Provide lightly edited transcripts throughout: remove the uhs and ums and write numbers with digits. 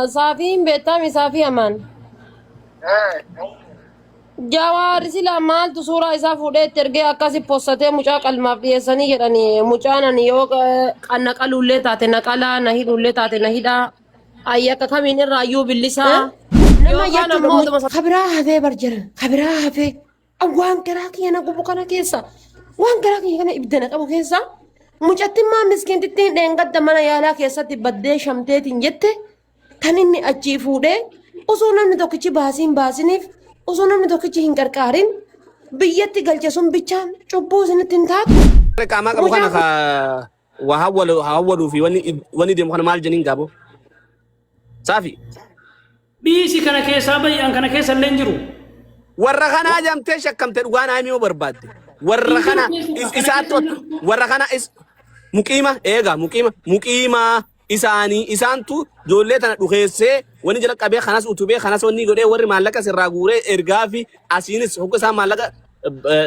صافين بيتامي صافي أمان جوار سلا مال تصورة إذا فودت ترجع أكاسي بوستة مشاك المافيا سني يعني مشانا نيوك أنك ألولة تاتي نكالا نهي لولة تاتي نهيدا أيك كمين الرأيو باللسا nama yachuudha khabiraha fe barjara khabiraha fe waan garaa kiyana gubu kana keessa waan garaa kiyya kana ibdana qabu keessa mucattiin maa miskiintittiin dheengadda mana yaalaa keessatti baddee shamteetiin jette kan inni achii fuudhee osoo namni tokkichi baasiin baasiniif osoo namni tokkichi hin qarqaarin biyyatti galche sun bichaan cubbuu isinitti hin taatu. Kama kamu kana ka wahawwalu fi wani dem kana maal janiin gaabo saafi bisi kana keessa bayan kana keessa illee jiru warra kana jamtee shakkamte dhugaan haamii barbaadde warra kana isaatti warra kana is muqiima eega muqiima isaanii isaantu joollee tana dhugeessee wani jala qabee kanas utubee kanas wani godhee warri maallaqa sirraa guuree ergaa fi asiinis hogga isaa maallaqa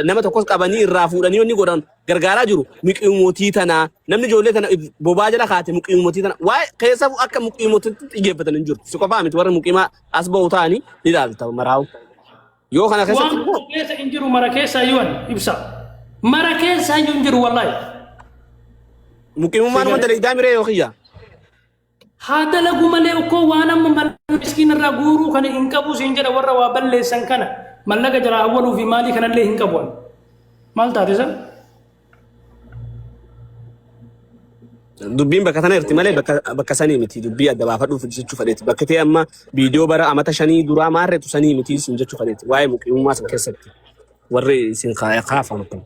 nama tokkos qabanii irraa fuudhanii wani godhan gargaaraa jiru muqiimotii tana namni joollee tana bobaa jala kaate muqiimotii tana waa'ee keessa akka muqiimotitti xiyyeeffatan hin jiru si qofaa miti warri muqiimaa as ba'u ta'anii ni ilaalta maraawu yoo kana keessatti waan keessa hin jiru mara keessa yoon ibsa mara keessa hin jiru wallahi muqiimummaan wanta leeydaa miree yoo kiyya hada lagu malee uko waan amma miskiin irraa guuruu kana hin qabu siin jedha warra waa balleessan kana mallaqa jara awwaluu fi maalii kanallee hin qabu maal taate san dubbiin bakka tana irti malee bakka sanii miti dubbii adda baafadhuuf jechuu fedheeti bakka ta'e amma viidiyoo bara amata 5 duraa maarreetu sanii miti sin jechuu fedheeti waa'ee muqiimummaa san keessatti warri sin kaafamu kun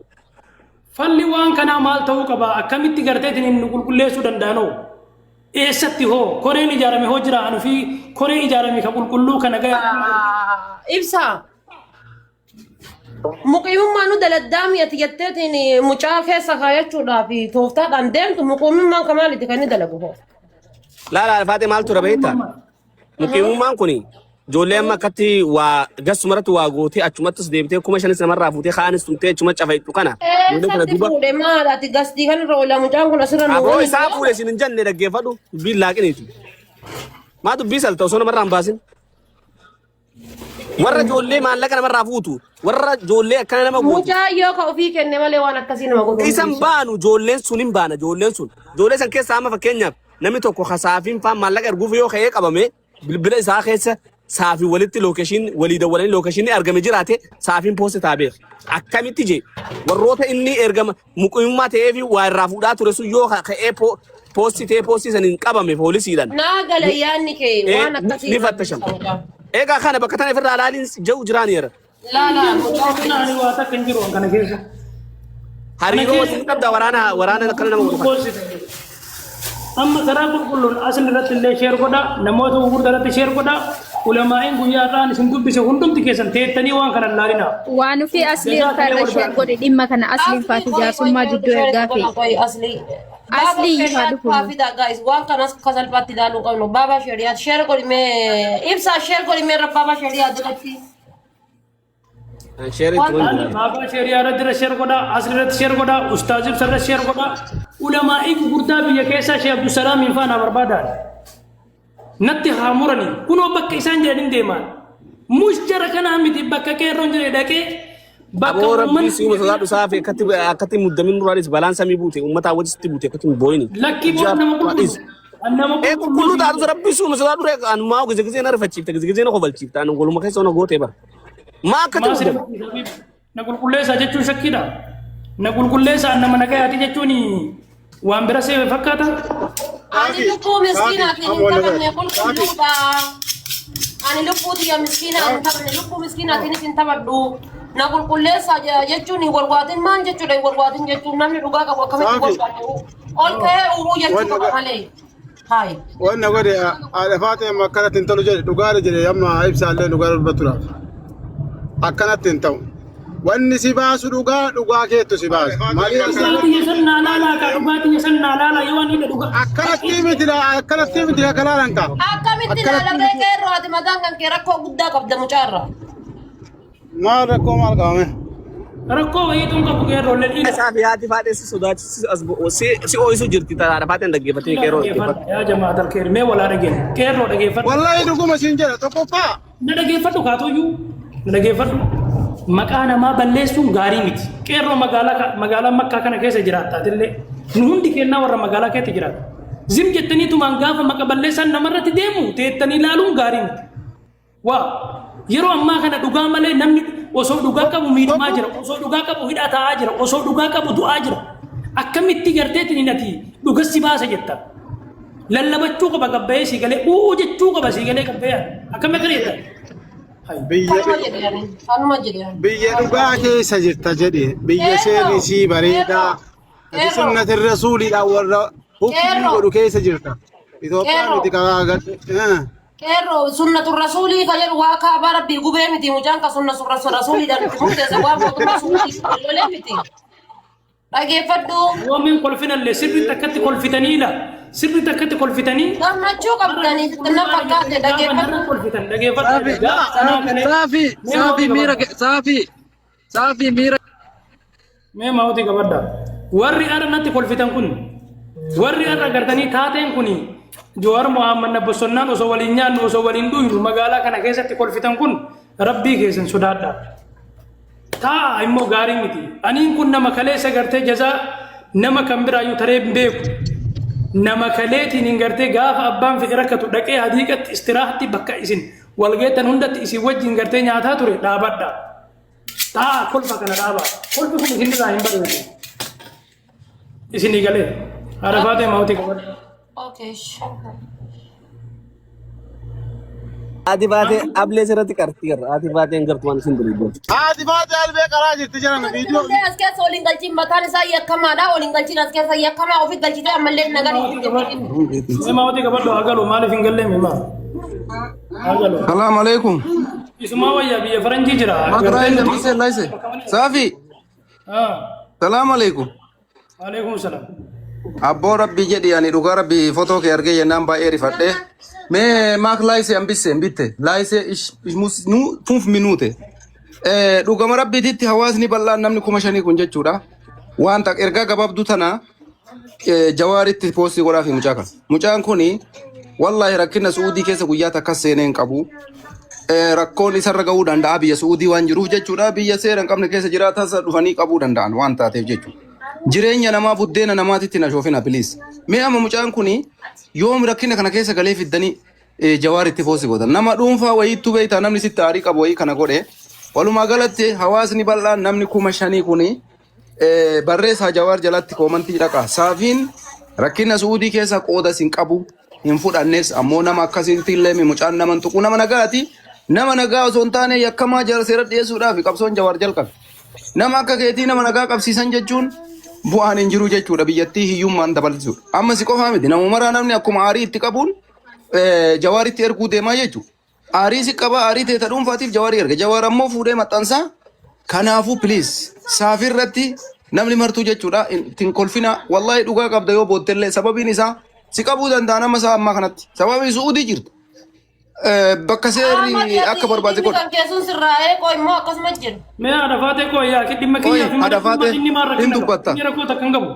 falli waan kana maal ta'uu qaba akkamitti garteetiin hin qulqulleessuu danda'anoo eessatti hoo koreen ijaarame hoo jira anu fi koreen ijaarame ka qulqulluu kana gaya ibsa muqiimummaa nu daladdaami ati jetteetiin mucaa keessa kaayachuudhaa fi tooftaadhaan deemtu muqiimummaan kamaalitti kan inni dalagu hoo laala alfaate maal tura beektaa muqiimummaan kuni ijoollee amma akkatti waa gassumarratti waa gootee achumattis deebitee 5,000 namarraa fuutee kaanis tumtee achuma cafaytu kana eessatti fuudhe maal ati gastii kan irra oola mucaan kun asirra nu aboo isaa fuudhe sin hin jenne dhaggeeffadhu dubbiin laaqiniiti maa dubbii salta osoo namarraa hin baasin warra ijoollee maallaqa namarraa fuutu warra ijoollee akkana nama gootu mucaa yoo ka ofii kenne malee waan akkasii nama godhu isan baanu ijoolleen sun hin baana ijoolleen sun ijoollee san keessaa amma fakkeenyaaf namni tokko kasaafiin faan maallaqa erguuf yoo ka'ee qabame bilbila isaa keessa saafi walitti lookeshiin walii dawwalanii lookeshiin argame jiraate saafiin poosti taabeef akkamitti je warroota inni ergama muqiimummaa ta'ee fi waa irraa fuudhaa ture sun yoo ka'ee poosti ta'ee poosti san hin qabame poolisiidhaan naa gala yaanni kee waan akkasii ni fattashamu eegaa kana bakka tana ifirraa laaliin jiru jiraaniira laala ani waa takka hin jiru kana keessa hariiroo waliin qabda waraana kana nama godhu amma karaa qulqulluun asin irratti illee sheer godha namoota gurguddaa irratti sheer godha ulamaa'in guyyaadhaan isin dubbise hundumti keessan teettanii waan kana laalina waan fi asliin farra sheer godhe dhimma kana asliin faati jaarsummaa jidduu ergaa fi asli ifa dhufu fida guys waan kanas kasalpatti ilaaluu qabnu baaba shari'aat sheer godhime ibsa sheer godhime irra baaba shari'aat duratti baaba shari'aa irratti sheer godha asli irratti sheer godha ustaazib sarra sheer godha ulamaa'in gurguddaa biyya keessaa Sheekh Abdusalaam hin faana barbaadan natti haamurani kunoo bakka isaan jedhanii deeman mushjara kana miti bakka qeerroon jedhe dhaqee bakka rabbii si uumata sadhu saafi akkatti muddamin duraanis balaan samii buute uummataa wajjitti buute akkatti booyini lakki boon nama qulqullu kullu taatu rabbii si uumata sadhu reeqa anu maa gizigizee na rifachiifte gizigizee na kobalchiifte anu goluma keessa ona gootee bara maa akkatti na qulqulleessa jechuun shakkiidha na qulqulleessa nama nagayaati jechuun waan bira see fakkaata ani lubbuu miskiinaatiin hin taphanne qulqulluudha ani lubbuuti yaa miskiinaa hin taphanne lubbuu miskiinaatiin hin taphadhu na qulqulleessa jechuun hin gorgaatin maal jechuudha hin gorgaatin jechuun namni dhugaa qabu akkamitti gorgaatu ol ka'ee uumuu jechuudha malee hayi wanna godhe aadhafaate amma akkanatti hin tolu jedhe dhugaadha jedhe amma ibsaallee dhugaa dubbatudha akkanatti hin ta'u wanni si baasu dhugaa keettu si baasu dhugaatii sanna laala ka dhugaatii sanna laala yoo ani dhugaa akkanatti miti kalaalan ka akkamitti laalamee qeerroo ati mataan kan kee rakkoo guddaa qabda mucaarra maal rakkoo maal qabame rakkoo wayiituun qabu qeerroo ledhiidha. Isaa fi haati faadhee si sodaachisa si ooyisuu jirti taara faateen dhaggeeffatee qeerroo dhaggeeffatu. Yaa jamaa talkeer mee walaa dhageenya qeerroo dhaggeeffadhu. Wallahi dhuguma siin jedha tokkoffaa. Na dhaggeeffadhu kaatuyyuu na dhaggeeffadhu. Maqaa namaa balleessuun gaarii miti. Qeerroo magaalaa makkaa kana keessa jiraattaatillee nu hundi kennaa warra magaalaa keessa jiraatu. Zim jettaniitumaan gaafa maqa balleessan namarratti deemu teettanii ilaaluun gaarii miti. Waa yeroo ammaa kana dhugaa malee namni osoo dhugaa qabu miidhamaa jira, osoo dhugaa qabu hidhaa taa'aa jira, osoo dhugaa qabu du'aa jira. Akkamitti garteetiin hidhati dhugassi baasa jetta. Lallabachuu qaba gabbayee sii galee uu jechuu qaba sii galee gabbayee akkam akka jettan. Biyya dhugaa keessa jirta jedhe biyya seerri sii bareedaa sunnati rasuulidha warra hukkii godhu keessa jirta. Itoophiyaan miti karaa Kero sunnatu rasuli kajar waka bara bi gube miti mujan ka sunnatu rasuli dan mute sa wa mo rasuli lole miti lagi faddu wamin kolfinale sirri takati kolfitanila sirri takati kolfitani na chuka budani tanna fakate dage faddu kolfitan dage faddu safi mira me mauti gabadda warri ara natti kolfitan kun warri ara gardani taateen kuni Jawar Muhammad Nabi Sunnah osoo waliin nyaannu osoo waliin dhuynu magaalaa kana keessatti kolfitan kun rabbii keessan sodaadha. Taa immoo gaarii miti. Aniin kun nama kaleessa gartee jazaa nama kan biraayyuu taree hin beeku. Nama kaleetiin hin gartee gaafa abbaan fedhe rakkatu dhaqee hadiiqatti istiraahatti bakka isin walgeettan hundatti isin wajjin gartee nyaataa ture dhaabadha. Taa kolfa kana dhaabaa. Kolfi kun isin irraa hin bareedu. Isinii galee. Arafaatee mautii qabadha. Okay. Ati baatee ablee sirratti qartii irra ati baateen gartumaan isin duriidu. Ati baatee albee karaa jirti jiran viidiyoo. As keessa waliin galchiin mataan isaa yakkamaadha waliin galchiin as keessa yakkamaa ofii galchitee ammallee naganii. Mee mautii qabadhu agalu maaliif hin gallee mimaa? Agalu. Salam alaikum. Isuma wayyaa biyya faranjii jira. Makrai lamise laise. Safi. Salam alaikum. Alaikum salam. Abbo rabbi jedhi ani dhugaa rabbi footoo kee argee yennaan baay'ee rifadhe mee maak laayisee hambisse hin laayisee nu 5 minuute dhugama rabbiititti hawaasni bal'aan namni 5,000 kun jechuudha wanta ergaa gabaabduu tana jawaaritti poostii godhaa fi mucaa kana mucaan kuni wallahi rakkina suudii keessa guyyaa takka seeneen qabu rakkoon isarra ga'uu danda'a biyya suudii waan jiruuf jechuudha biyya seera hin qabne keessa jiraatas dhufanii qabuu danda'an waan taateef jechuudha. Jireenya namaa buddeena namaatitti na shoofina please. Mee amma mucaan kuni yoom rakkina kana keessa galee fiddanii jawaaritti poostii godhan. Nama dhuunfaa wayiitu beektaa namni sitti aarii qabu wayii kana godhe. Walumaa galatti hawaasni bal'aan namni 5,000 kuni barreessaa jawaar jalatti koomantii dhaqa. Saafiin rakkina suudii keessa qooda sin qabu hin fudhannes ammoo nama akkasitti illee mucaan nama tuqu nama nagaati. Nama nagaa osoo hin taane yakkamaa jara seera dhiyeessuudhaaf qabsoon jawaar jalqabe. Nama akka keetii nama nagaa qabsiisan jechuun bu'aan hin jiru jechuudha biyyattii hiyyummaan dabalsuudha. Amma si qofaa miti namuma maraa namni akkuma aarii itti qabuun jawaaritti erguu deemaa jechuudha. Aarii si qaba aarii ta'e dhuunfaatiif jawaarii erga. Jawaar ammoo fuudhee maxxansaa kanaafuu please saafirratti namni martuu jechuudha. Ittiin kolfina wallahi dhugaa qabda yoo boottellee sababiin isaa si qabuu danda'a nama isaa ammaa kanatti. Sababii suudii jirta. Bakka seerri akka barbaade godha. Kan keessuun sirraa'ee koo immoo akkasuma jiru. Mee adafaatee koo yaa dhimma kiyyaaf inni maal rakkina qaba. Inni rakkoo takka hin qabu.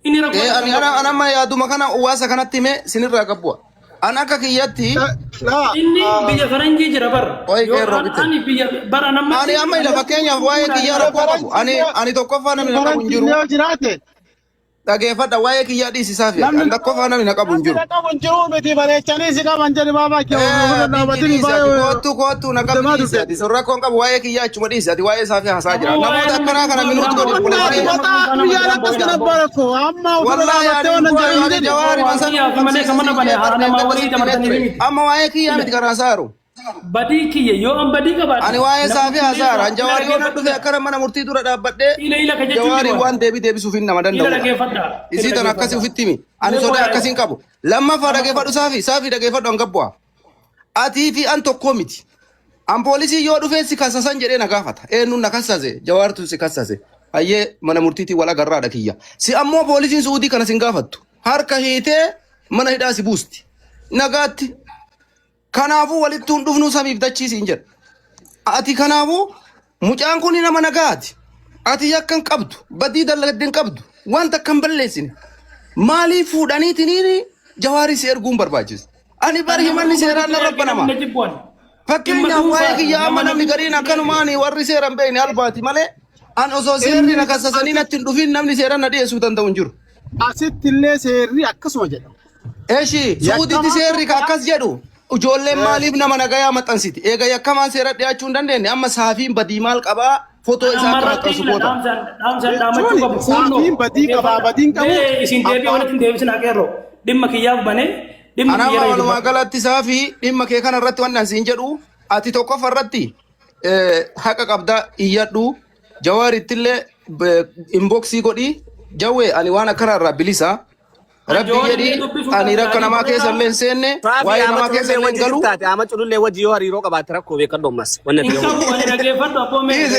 Inni rakkoo. Ani amma yaaduma kana uwwaasa kanatti mee sinirraa qabbu'a. An akka kiyyatti. Inni biyya faranjii jira bara. Ani biyya bara nama. Ani amma ila fakkeenyaaf waa'ee kiyyaa rakkoo qabu. Ani tokkoffaa namni na qabu hin jiru. Dhageeffadha waa'ee kiyyaa dhiisisaa fi an tokkoffaa namni na qabu hin jiru. Qabu hin jiru miti bareechanii si qaban jedhi baabaa Kootu na qabu dhiisi ati sun rakkoon qabu waa'ee kiyyaa achuma dhiisi ati waa'ee isaa fi haasaa jira. Namoota akkanaa kana minuuti godhi Biyyaan akkas kana barako amma amma waa'ee kiyyaa miti karaa saaru. Badii kiyya yoo an badii qabaadhe. Ani waa'ee isaa fi haasaa an jawaarii yoo dhufe akkana mana murtii dura dhaabbadhee jawaarii waan deebisuuf hin nama danda'u. Isii tan akkasii ufitti himi. Ani sodaa akkasiin qabu. Lammaffaa dhageeffadhu saafii dhageeffadhu an gabbu'a. Atii fi an tokkoo miti. An poolisii yoo dhufee si kassasan jedhee na gaafata. Eenyuun na kassase jawaartu si kassase. Hayyee mana murtiitiin wal agarraadha kiyya. Si ammoo poolisiin suudii kana sin gaafattu. Harka hiitee mana hidhaa si buusti. Nagaatti. Kanaafuu walittuun dhufnuu samiif dachiisiin jedha. Ati kanaafuu mucaan kun nama nagaati. ati yakkan qabdu badii dalagdeen qabdu wanta kan balleessine maaliif fuudhaniitiniini Jawaari si erguun barbaachisa. Ani bari himanni seeraan na rabba nama. Fakkeenyaaf waa'ee kiyya amma namni gariin akkanumaan warri seeran beekne albaati malee an osoo seerri na kassasanii natti hin dhufin namni seeran na dhiyeessuu danda'u hin jiru. Asitti illee seerri akkasuma jedha. Eeshi suuditti seerri akkas jedhu ijoolleen maaliif nama nagayaa maxxansiti eega yakkamaan seera dhiyaachuu hin dandeenye amma saafiin badii maal qabaa footoo isaa akka maxxansu goota. Saafiin badii qabaa badiin qabu. Isin deebii walitti deebisin akeerroo dhimma kiyyaaf banee dhimma kiyyaa. Ana walumaa galatti saafii dhimma kee kana irratti waan siin jedhu ati tokkofa irratti haqa qabda iyyadhu Jawaarittillee inboxii godhi jawwee ani waan akkana irraa bilisa. Rabbi jedhi ani rakka namaa keessa illee seenne waa'ee namaa keessa illee galu. Ama culullee wajji yoo hariiroo qabaate rakkoo beekadhu ammas.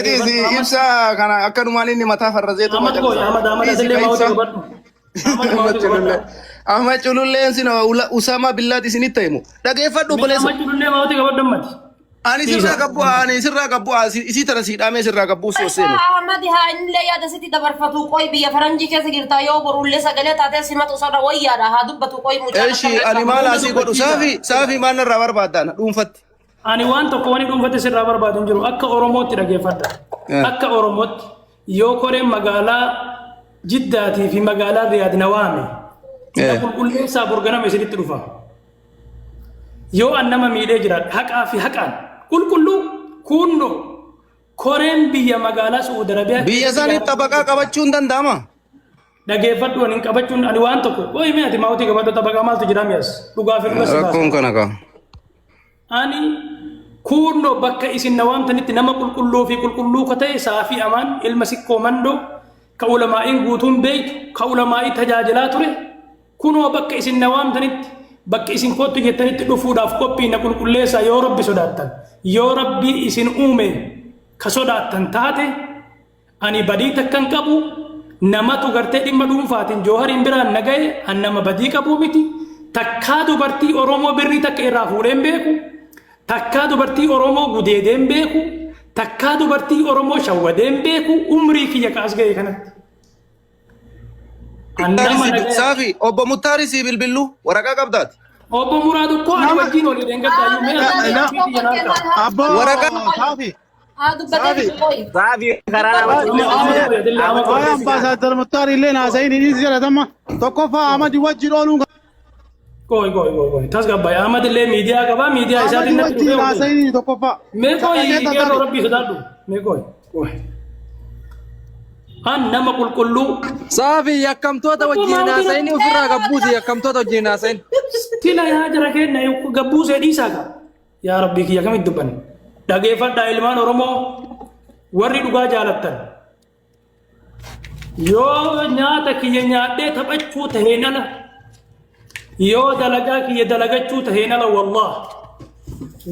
Dhiisi ibsa kana akkanumaan inni mataa farrazeetu Ahmad cululleen sin Usama Billaati isinitti himu. Dhageeffadhu boleessa. Ani sirraa qabbu isii tana siidhamee sirraa qabbu sooseen. Ahmad haa inni yaada sitti dabarfatu qoy biyya faranjii keessa jirta yoo borullee sagalee taatee simatu sada wayyaadha haa dubbatu qoy mucaa. Eeshi ani maal asii godhu saafii maal irraa barbaadaan dhuunfatti. Ani waan tokko wani dhuunfatti sirraa barbaadu hin jiru akka Oromootti dhageeffadha. Akka Oromootti yoo koreen magaalaa Jiddaatii fi magaalaa Riyaad na waame. Qulqulleessaa borganame isinitti dhufa. Yoo an nama miidhee jiraadha haqaa fi haqaan. Qulqulluu kunno koreen biyya magaalaa Saudi Arabiyaa biyya isaanii tabaqaa qabachuun danda'ama. Dhageeffadhu ani qabachuun ani waan tokko qoy mee ati maawutii qabadhu tabaqaa maaltu jira mi'as dhugaa fi dhugaa rakkoon kana qaba. Ani kunno bakka isin na waamtanitti nama qulqulluu fi qulqulluu ka ta'e saafii amaan ilma sikkoo mandoo ka ulamaa'iin guutuun beektu ka ulamaa'ii tajaajilaa ture kunoo bakka isin na waamtanitti bakka isin kottu jettanitti dhufuudhaaf qophii na qulqulleessaa yoo Rabbi sodaattan yoo Rabbi isin uume ka sodaattan taate ani badii takkan qabu namatu gartee dhimma dhuunfaatiin joohariin biraan nagaye an nama badii qabu miti takkaa dubartii Oromoo birrii takka irraa fuudheen beeku takkaa dubartii Oromoo gudeedeen beeku takkaa dubartii Oromoo shawwadeen beeku umrii kiyya kaas ga'e kanatti. Saafi obbo Muttaari si bilbillu waraqaa qabdaati. Obbo Muraadu ko ani wajjin oli dengadda Abbo Saafi. Saafi karaa Waa'ee ambaasaadar Muttaari illee naasayin inni jedhatama tokkoffaa Ahmadi wajjin ooluun. Koi tasgabbaay Ahmad illee miidiyaa qabaa miidiyaa isaatiin natti dhufee naasayin tokkoffaa. Mee koi yeroo Rabbi sodaadhu mee koi. An nama qulqulluu Saafi yakkamtoota wajjin naasayin ofirraa gabbuuti yakkamtoota wajjin naasayin. Tila yaa jara kenna gabbuusee dhiisaa qaba. Yaa Rabbi kiyya kamitti dubbanne. Dhageeffadhaa ilmaan Oromoo warri dhugaa jaalattan. Yoo nyaata kiyya nyaadhee taphachuu taheen ala yoo dalagaa kiyya dalagachuu taheen ala wallah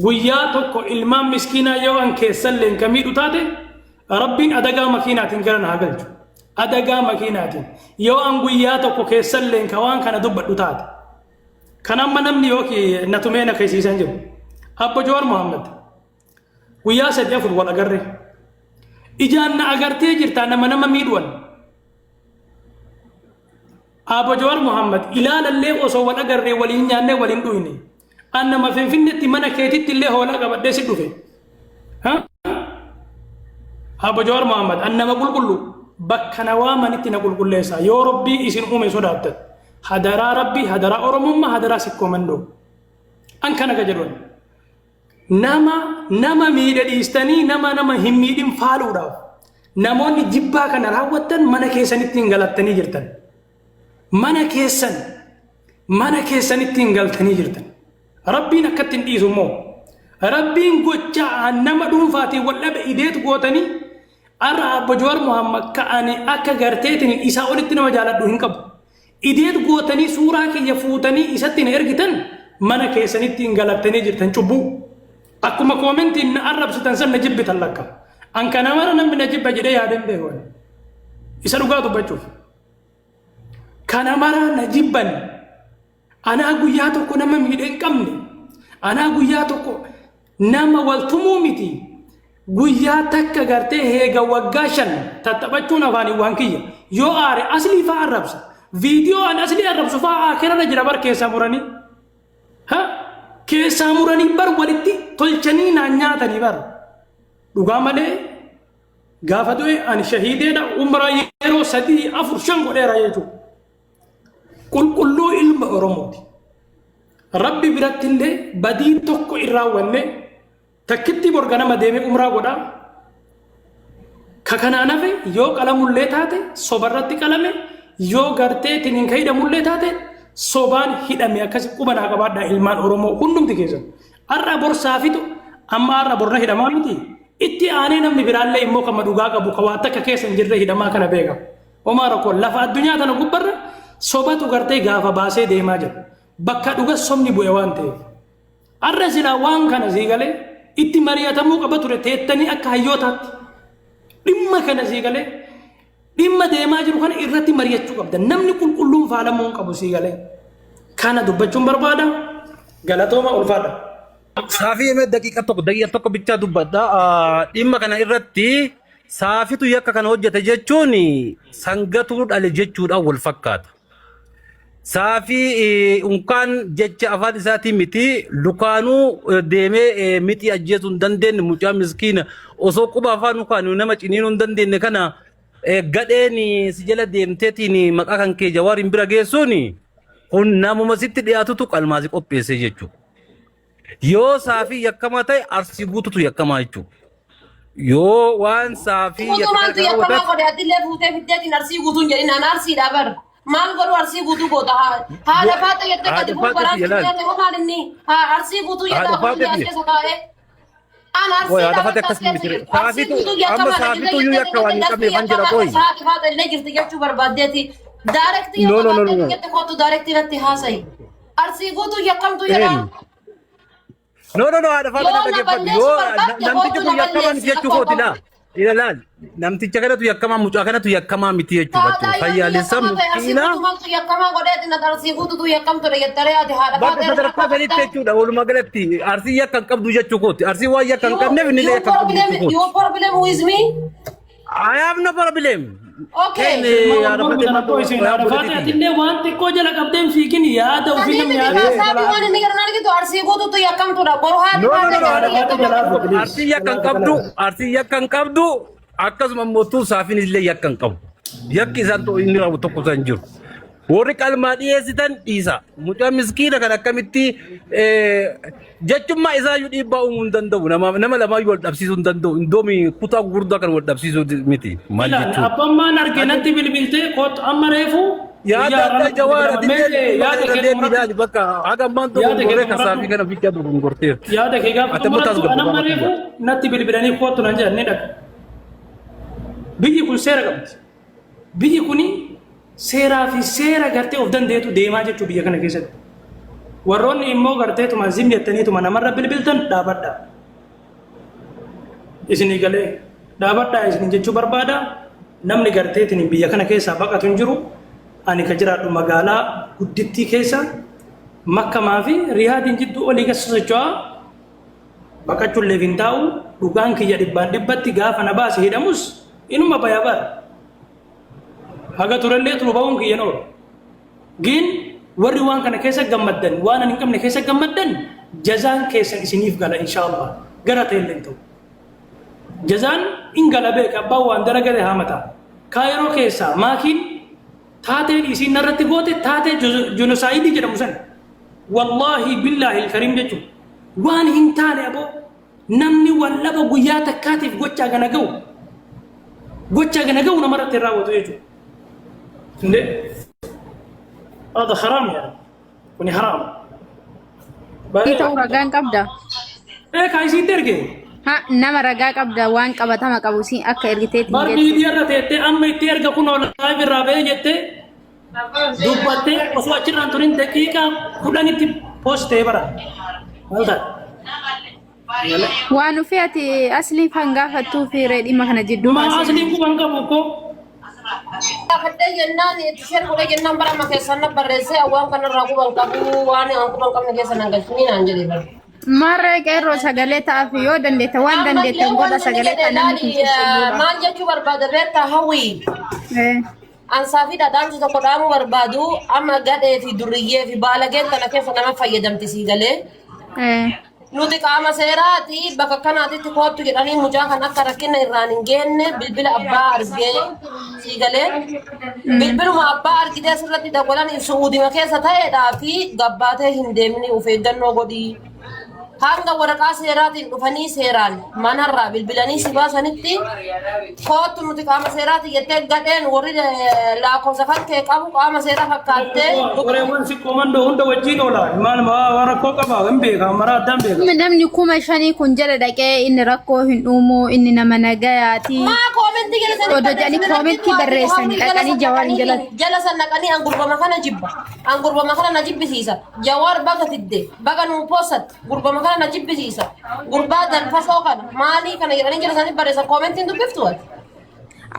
guyyaa tokko ilmaan miskiinaa yoo an keessallee hin kamiidhu taate Rabbiin adagaa makiinaatiin gara na galchu. Adagaa makiinaatiin yoo an guyyaa tokko keessallee ka waan kana dubbadhu taate. Kan amma namni yookiin natumee na keessiisan jiru. Abbo Jawaar Muhammad guyyaa 3-4 wal agarre. Ijaan na agartee jirtaa nama miidhuwan. Abbo Jawaar Muhammad ilaalallee osoo wal agarree waliin nyaannee waliin dhuyne. An nama Finfinneetti mana keetitti illee hoolaa qabadhee si dhufe. Abbo Jawaar Muhammad an nama qulqullu bakka na waamanitti na qulqulleessa yoo Rabbii isin uume sodaattan. Hadaraa Rabbi, hadaraa Oromummaa, hadaraa sikkoo mandoo. An kana ka jedhuun. Nama miidhadhiistanii nama hin miidhin faaluudhaaf. Namoonni jibbaa kana raawwattan mana keessanitti hin galattanii jirtan. Mana keessanitti hin galtanii jirtan. Rabbiin akkatti hin dhiisu immoo. Rabbiin gochaa nama dhuunfaatiin wal dhabe ideetu gootanii arra Abbo Jawaar Muhammad ka'anii akka garteetiin isaa olitti nama jaaladhu hin qabu. Ideet gootanii suuraa kiyya fuutanii isatti na ergitan mana keessanitti hin galattanii jirtan cubbuu. Akkuma koomentiin na arrabsitan san na jibbitan lakka. An kana mara namni na jibba jedhee yaadeen beekoon. Isa dhugaa dubbachuuf. Kana mara na jibban. Anaa guyyaa tokko nama miidhee hin qabne. Anaa guyyaa tokko nama waltumuu miti. guyyaa takka gartee heega waggaa 5 tattabachuun afaanii waan kiyya yoo aare aslii faa arrabsa viidiyoo an aslii arrabsu faa akirarra jira bar keessaa muranii ha keessaa muranii bar walitti tolchanii naan nyaatanii bar dhugaa malee gaafa du'e ani shahiideedha umraa yeroo 3 4 5 godheera jechuudha qulqulluu ilma oromooti rabbi biratti illee badii tokko irraa wanne takkitti borganama deeme umraa godha kakanaan hafe yoo qalamullee taate sobarratti qalame yoo gartee tiniin ka hidhamullee taate sobaan hidhame akkasi qubanaa qabaadhaa ilmaan oromoo hundumti keessan arra borsaafitu amma arra borna hidhamaa miti itti aanee namni biraallee immoo kama dhugaa qabu ka waa takka keessa hin jirre hidhamaa kana beeka homaa rakkoo lafa addunyaa tana gubbarra sobatu gartee gaafa baasee deemaa jira bakka dhuga somni bu'e waan ta'eef arra silaa waan kana siigalee itti mari'atamuu qaba ture teettanii akka hayyootaatti dhimma kana siigalee dhimma deemaa jiru kana irratti mari'achuu qabda namni qulqulluun faalamuu qabu siigalee kana dubbachuun barbaada galatooma ulfaadha. Saafii mee daqiiqa tokko bichaa dubbadha dhimma kana irratti saafitu yakka kana hojjete jechuun sangatuu dhale jechuudha wal fakkaata. Saafii unkaan jecha afaan isaatii miti lukaanuu deemee miti ajjeesuu hin dandeenye mucaa miskiina osoo quba afaan ukaanuu nama ciniinuu hin dandeenye kana gadheen si jala deemteetiin maqaa kan kee Jawaariin bira geessuun kun namuma sitti dhiyaatutu qalmaasi qopheesse jechuudha. Yoo saafii yakkamaa ta'e arsii guututu yakkamaa jechuudha. Yoo waan saafii yakkamaa godhe addillee fuutee fiddeetiin arsii guutuun jedhin an arsiidha bar. Maal godhu arsii guutuu goota haadha faata jettee gadi bu'u baraan fiddeete homaan inni arsii guutuu jedhaa kun keessa taa'e. An haadha faata akkasii miti. Amma saafitu iyyuu yakka waan hin qabne waan jira kooyi. Haati faata illee jirti jechuu barbaaddeeti. Daarektii yoo barbaaddeeti jette kootu daarektii irratti haasa'i. Arsii guutuu yakkamtu jedhaa. No, ada fata kata kefat. Yo, nanti cukup yakaman dia cukup tidak. Ilalah, nanti cakap tu yakaman muncul akan tu yakaman miti cukup. Saya lisam kina. Yakaman kau dah tina darah sibu tu yakam tu raya tarik ada hada. Bapak sadar apa beri tecu dah ulu magalati. Arsi yakam kab duja cukup. Arsi wah yakam kab ne bini yakam kab cukup. Your problem who is me? I have no problem. Okay. Ada fata atinne waan xiqqoo jala qabdeen fiikin yaada ofii namni yaada. Sabi waan inni garnaan gitu arsii guutuu tu yakam tu dah boru haati. No. Arsi yakam kabdu. Akkasuma mootuu saafin illee yakkan qabu. Yakki isaan inni raawwatu tokko isaan jiru. Warri qalmaa dhiyeessitan dhiisa. Mucaa miskiina kan akkamitti jechummaa isaa iyyuu dhiibbaa uumuu hin danda'u. Nama lamaa wal dhabsiisuu hin danda'u. Indoomi kutaa gurguddaa kan wal dhabsiisuu miti. Maal jechuudha? Abbaan argee natti bilbiltee kootu amma reefu. Yaada jawaara yaada bakka haga maantu gurguree kasaafii kana fiichaa gurgurteera. Yaada kee gaafa amma reefu natti bilbilanii kootu nan jedhan ni dhaqa. Biyyi kun seera qabdi. Biyyi kuni seeraa fi seera gartee of dandeetu deemaa jechuu biyya kana keessatti. Warroonni immoo gartee tuma zimmettaniituma namarra bilbiltan dhaabadha. Isinii galee dhaabadha isin jechuu barbaada. Namni garteetiin biyya kana keessaa baqatu hin jiru. Ani ka jiraadhu magaalaa guddittii keessa Makkamaa fi Riyaadiin jidduu olii keessa socho'aa. Baqachuun leef hin taa'u dhugaan kiyya dhibbatti gaafa na baase hidhamus inuma bayabar haga turallee turu ba'uun kiyyan oolu gin warri waan kana keessa gammaddan waan hin qabne keessa gammaddan jazaan keessan isiniif gala inshaallah gara ta'elleen ta'u jazaan in gala beeka abbaa waan daragale haamata kaayiroo keessaa maakiin taateen isiin narratti goote taatee jenosaayidii jedhamu san wallaahi billaahi ilkariim jechuun waan hin taane aboo namni wallaba guyyaa takkaatiif gochaa gana ga'u namarratti hin raawwatu jechuudha. Inde هذا حرام يعني كوني حرام. Kita uragaan qabda. Kaayisii derge. Ha nama ragaa qabda waan qabatama qabu si akka ergiteetti. Marbii biyarra teettee amma itti erga kun olaa birraa ba'ee jettee dubbattee osoo achirraan turin daqiiqaa 10tti poostee bara. Maal ta'a? Waan ufee ati asliif hangaafattuu fi reedhima kana jidduu maasii. Asliin kuban qabu ko. Fadde jennaan tisheen godhe jennaan bara ma keessan barreessee waan kana irraa kuban qabu waan an kuban qabne keessan hangalchini naan jedhee bara. Marre qeerroo sagalee ta'aaf yoo dandeetta waan dandeettan godha sagalee kanaan maal jechuu barbaada beektaa hawwii ansaa fi dhadhaamsi tokko dhaamuu barbaadu amma gadhee fi duriyyee fi baalageen kana keessa nama fayyadamti sii galee nuti qaama seeraati bakka kanaatitti koottu jedhanii mucaa kan akka rakkina irraan hin geenne bilbila abbaa argee sii galee bilbiluma abbaa argitee asirratti dabalan su'uudima keessa ta'eedhaa fi gabbaatee hin deemne of eeggannoo godhii. Hanga waraqaa seeraatiin dhufanii seeraan manarraa bilbilanii si baasanitti kootu nuti qaama seeraati jettee gadheen warri lakkoofsa kan kee qabu qaama seeraa fakkaattee Wareewwan si komandoo hunda wajjin oola. Maal maa rakkoo qaba hin beeka mara addaan beeka. namni 5,000 kun jala dhaqee inni rakkoo hin dhuumu inni nama nagayaati. maa koomentii jala Odo jedhanii koomentii barreessanii dhaqanii Jawaar hin jala san dhaqanii angurbama kana jibba angurbama kana na jibbisiisa Jawaar baga fidde baga nuu poosat gurbama kana na jibbisiisa gurbaa danfasoo kana maalii kana jedhanii jala sanii barreessan koomentiin dubbiftu ati.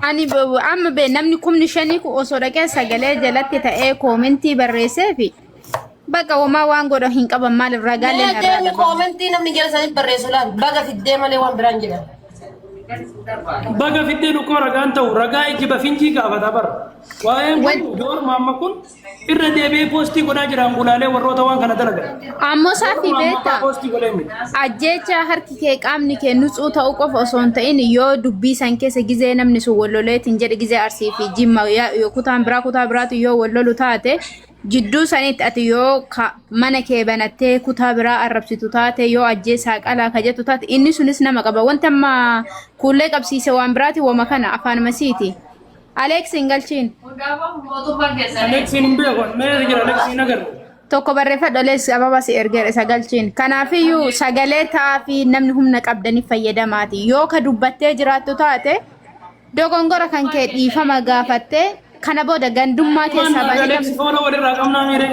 Ani amma be namni 5,000 kun osoo dhaqee sagalee jalatti ta'ee koomentii barreessee fi bakka homaa waan godhan hin qaban maaliif ragaaleen Mee deemni koomentii namni jala sanii barreessu laal baga fiddee malee waan biraan jedhan. Baga fiddee dhukkoo ragaan ta'u ragaa ijjiba finjii gaafata bara. Waa'een kun joor maamma kun irra deebi'ee poostii godhaa jiraan gulaalee warroota waan kana dalagan. ammoo saafii beektaa Poostii godhee miti. ajjecha harki kee qaamni kee nutsuu ta'uu qofa osoo hin ta'in yoo dubbii san keessa gizee namni sun walloleetiin jedhe gizee arsii fi jimma yoo kutaa biraatu yoo wallolu taate jidduu sanitti ati yoo mana kee banattee kutaa biraa arrabsitu taate yoo ajjeesaa qalaa kajettu taate inni sunis nama qaba wanta amma kuullee qabsiise waan biraati wama kana afaan masiiti. Alex Ingalchin. Aleksiin hin beeku mee jira Aleksiin agarra. Tokko barreeffadhu Alex ababa si ergeera sagalchiin. Kanaafiyyuu sagalee ta'aa fi namni humna qabdanii fayyadamaati. Yoo ka dubbattee jiraattu taate dogongora kan kee dhiifama gaafattee kana booda gandummaa keessaa baay'ee Aleksi foona walirraa qabnaa miire.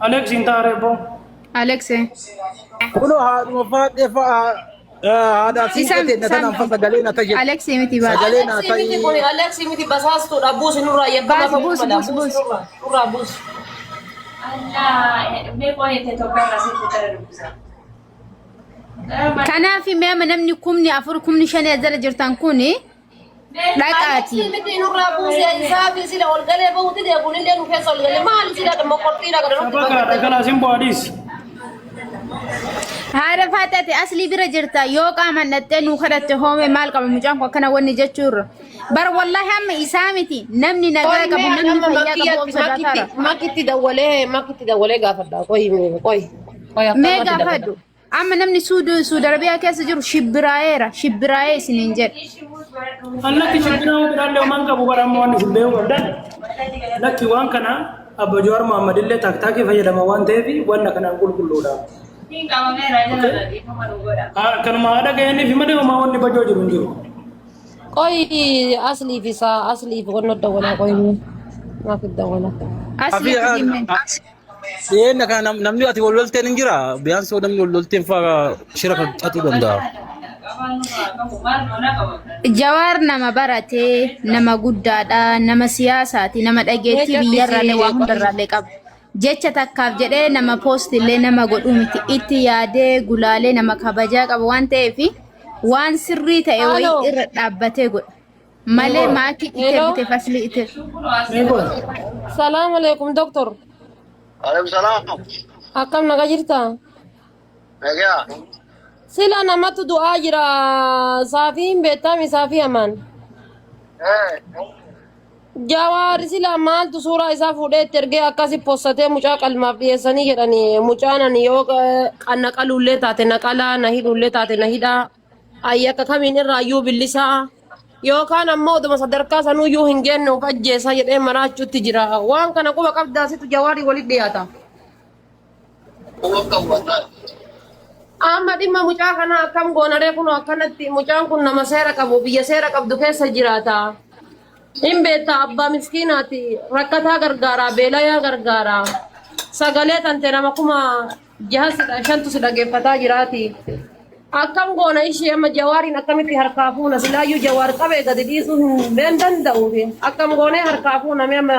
Aleksiin taaree boo. Alex. Kuno haadhuma faadhee fa'a haadhaa fi gateen na tanaan fa sagalee na tajaajila. Alex miti baay'ee. Sagalee na Aleksi miti kuni Aleksi miti basaastuudha buusi nurraa yebbama Baas, buusi, buusi, buusi. nurraa buusi. Kanaafi meema namni 4,000 5,000 jala jirtan kuni dhaqaati. Miti nurraa buusi isaa fi sila ol galee bahuuti deebiin illee nu keessa ol galee maali sila dhimma qorxiidha gara nutti Sabaka dhagalaasiin boodis. Haadha faataati aslii bira jirta yoo qaaman dhattee nuu kadhatte hoome maal qaba mucaan kun akkana wanni jechuurra. Bar wallahi amma isaa miti namni nagaa qabu namni fayyaa qabu sodaataara. Makitti dawwalee gaafadha qoy. Mee gaafadhu amma namni Suudarabiyaa keessa jiru shibbiraayee isiniin jedhe. Allatti shibbiraan biraallee waan qabu barammoo waan isin beeku qabdan. Lakki waan kana Abba Jawaar Mohammad illee taaktaakii fayyadama waan ta'eef wanna kanaan qulqulluudha. Kanuma haadha ga'eenii fi malee homaa wanni bajoo jiru hin jiru. Qoy asliif qonnoo dawwalaa qoy makitti dawwalaa. Asli dimme. Dhiyeenna kana namni ati wal lolteen hin jira. Biyyaansi yoo namni wal lolteen fa'a shira kan xaxuu danda'a. Jawaar nama baratee nama guddaadha nama siyaasaati nama dhageettii biyyarraallee waa hundarraallee qaba. Jecha takkaaf jedhee nama poostillee nama godhu miti itti yaadee gulaalee nama kabajaa qaba waan ta'eef waan sirrii ta'e wayii irra dhaabbatee godha. Malee maatii itti bitee faslii itti. Salaam alaikum doktor. Alaikum salam. Akkam nagaa jirta? Nagaa. Sila namatu du'aa jira saafiin beektaami saafii amaan. Jawaar sila maaltu suuraa isaa fuudhee itti ergee akkasi possatee mucaa qalmaaf dhiyeessanii jedhanii mucaan ani yoo naqalullee taate naqalaa na hidhullee taate na hidhaa ayyakka kamiin irraayyuu billisaa yookaan ammoo oduma sadarkaa sanuuyyuu hin geenne uf ajjeessa jedhee maraachuutti jira waan kana quba qabdaasitu jawaarii walitti dhiyaata. Amma dhimma mucaa kana akkam goonaree kunoo akkanatti mucaan kun nama seera qabu biyya seera qabdu keessa jiraata. Hin beektaa abbaa miskiinaati rakkataa gargaaraa beelayaa gargaaraa sagalee tante nama 6,500 si dhaggeeffataa jiraati. Akkam goona ishee amma jawaariin akkamitti harkaa fuuna silaayyuu jawaar qabee gadi dhiisuu hin danda'u akkam goonee harkaa fuuna mee amma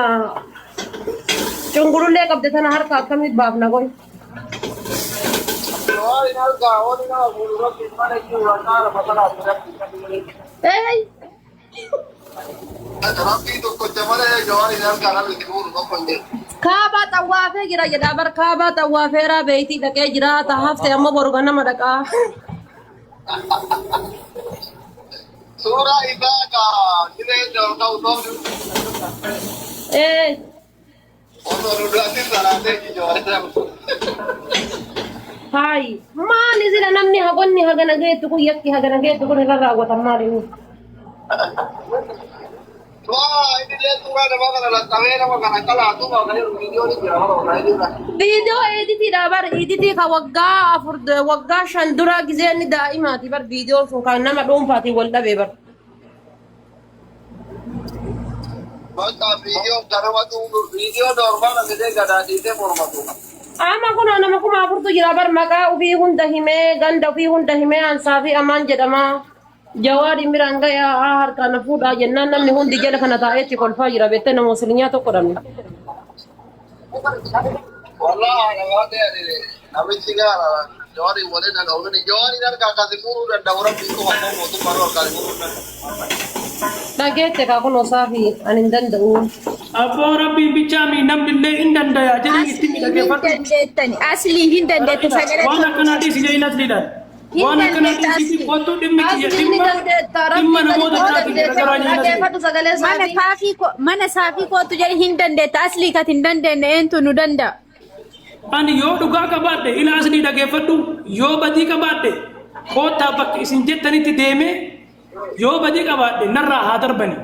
cungurullee qabde tana harka akkamitti baafna goy. Hey. Kaaba xawaafee jira jedha bar kaaba xawaafeeraa beeyti dhaqee jira ta hafte amma boru ganama dhaqaa. Suuraa isaa kaa jiree dhoorkaa utoo osoo dhugaatiin salaatee Hai maali sila namni hagonni hagana geettu kun yakki hagana geettu kun irra raawwatan maali? Video editii dha bar editii ka waggaa 5 dura gizeenni daa'imaati bar video sun kan nama dhuunfaatiin wal dhabee bar. Ama kun nama kuma afurtu jira bar maqaa ofii hunda himee ganda ofii hunda himee ansaa fi amaan jedhama. Jawaari miranga ya harkaan fuudhaa jennaan namni hundi jala kana taa'eetti kolfaa jira beektee nama musliimaa tokko dhabne. namichi gaara jawaari waliin dhaga'uun jawaari harkaa akkasii fuudhuu danda'u rabbiin qofa ta'uu mootummaa harkaan fuudhuu danda'u. Dhageette kaa kun osaa fi ani hin danda'u. Abboo rabbiin bichaa mi namnillee hin dandaya jedhanii itti miidhaggeeffatu. Asli hin dandeettu sagalee. Waan akkanaatii si jeenas liidhaan. Waan akkanaatii si kottuu dhimmi kiyya dhimma namoota mana saafii kootu jedhi hin dandeetta aslii kat hin dandeenye eentu nu danda'a. Ani yoo dhugaa qabaadhe ila aslii dhageeffadhu yoo badii qabaadhe koottaa bakka isin jettanitti deemee yoo badii qabaadhe narraa haa darbani.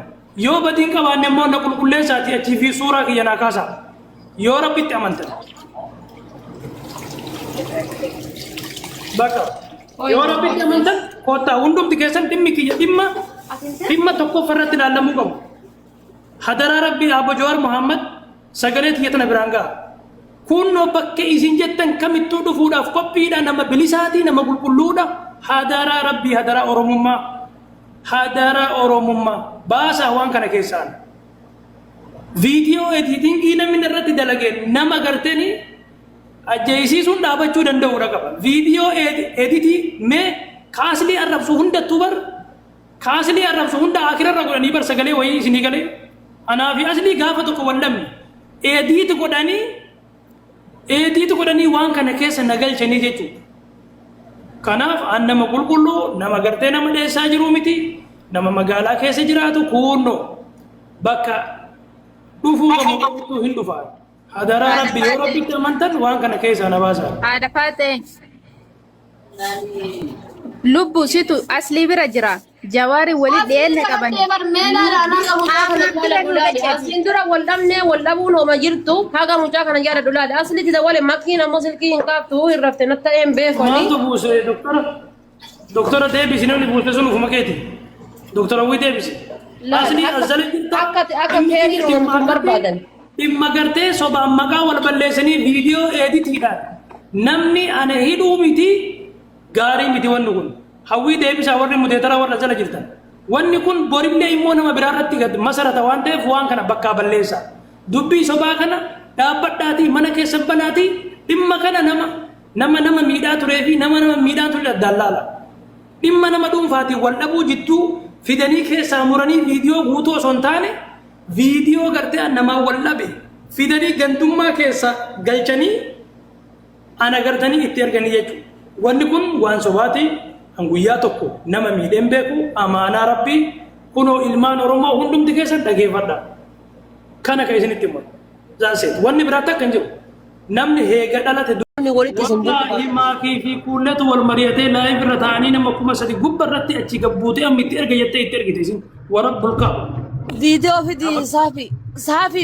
Yoo badii qabaanne immoo na qulqulleessaati achii fi suuraa kiyya naa kaasa. Yoo rabbitti amantan. Bakka. Yoo rabbitti amantan koottaa hundumti keessan dhimmi kiyya dhimma tokko ofirratti ilaalamuu qabu. Hadaraa rabbii Abbo Jawaar Muhammad sagalee kiyya tana biraan ga'a. Kunoo bakka isin jettan kamittuu dhufuudhaaf qophiidha nama bilisaatii nama qulqulluudha. Hadaraa rabbii hadaraa Oromummaa. Hadaraa Oromummaa baasaa waan kana keessaan. Viidiyoo editingii namni irratti dalageen nama gartanii ajjeesiisuun dhaabachuu danda'uudha qaba. Viidiyoo editii mee kaaslii arrabsu hundattuu bar kaaslii arrabsu hunda akirarra godhanii bar sagalee wayii isinii galee anaa fi aslii gaafa tokko wallamne ediiti godhanii waan kana keessa nagalchanii jechuudha. Kanaaf an nama qulqulluu nama gartee nama dheessaa jiru miti nama magaalaa keessa jiraatu kunno bakka dhufuu qabu hin dhufaa. Hadaraa rabbi yoo rabbitti amantan waan kana keessa na baasaa. Haadha faatee lubbu situ aslii bira jira jawaari wali dheelle qaban. Asliin dura wal dhabnee wal dhabuun hooma jirtu haga mucaa kana jaala dhulaale asliitti dawale makiin ammoo silkii hin qabtu hin rafte natta een beekoni. Maaltu buuse doktora deebisi namni buuse sun ufuma keeti doktora wii deebisi. Aslii azalitti akka teerii hin barbaadan. Dhimma gartee sobaan maqaa wal balleessanii viidiyoo editiidhaan namni ana hidhuu miti gaarii miti wanni kun hawwii deebisaa warri muteetara warra jala jirtan wanni kun borillee immoo nama biraarratti gad masarata waan ta'eef waan kana bakkaa balleessa dubbii sobaa kana dhaabbadhaatii mana keessa banaatii dhimma kana nama miidhaa turee fi nama miidhaa ture dallaala dhimma nama dhuunfaatiin wal dhabuu jidduu fidanii keessaa muranii viidiyoo guutuu osoo hin taane viidiyoo gartee namaa wal dhabe fidanii gandummaa keessa galchanii ana gartanii itti erganii jechuudha. Wanni kun waan sobaati guyyaa tokko nama miidheen beeku amaanaa rabbii kunoo ilmaan Oromoo hundumti keessan dhageeffadha. Kana ka isinitti himu. Zaanseet wanni biraatti akka hin jiru namni heega dhalate maakii fi kuulletu wal mari'atee laayif irra ta'anii nama 3,000 gubba irratti achi gabbuutee amma itti erga jettee itti ergite isin warra bulkaa. Video fidi safi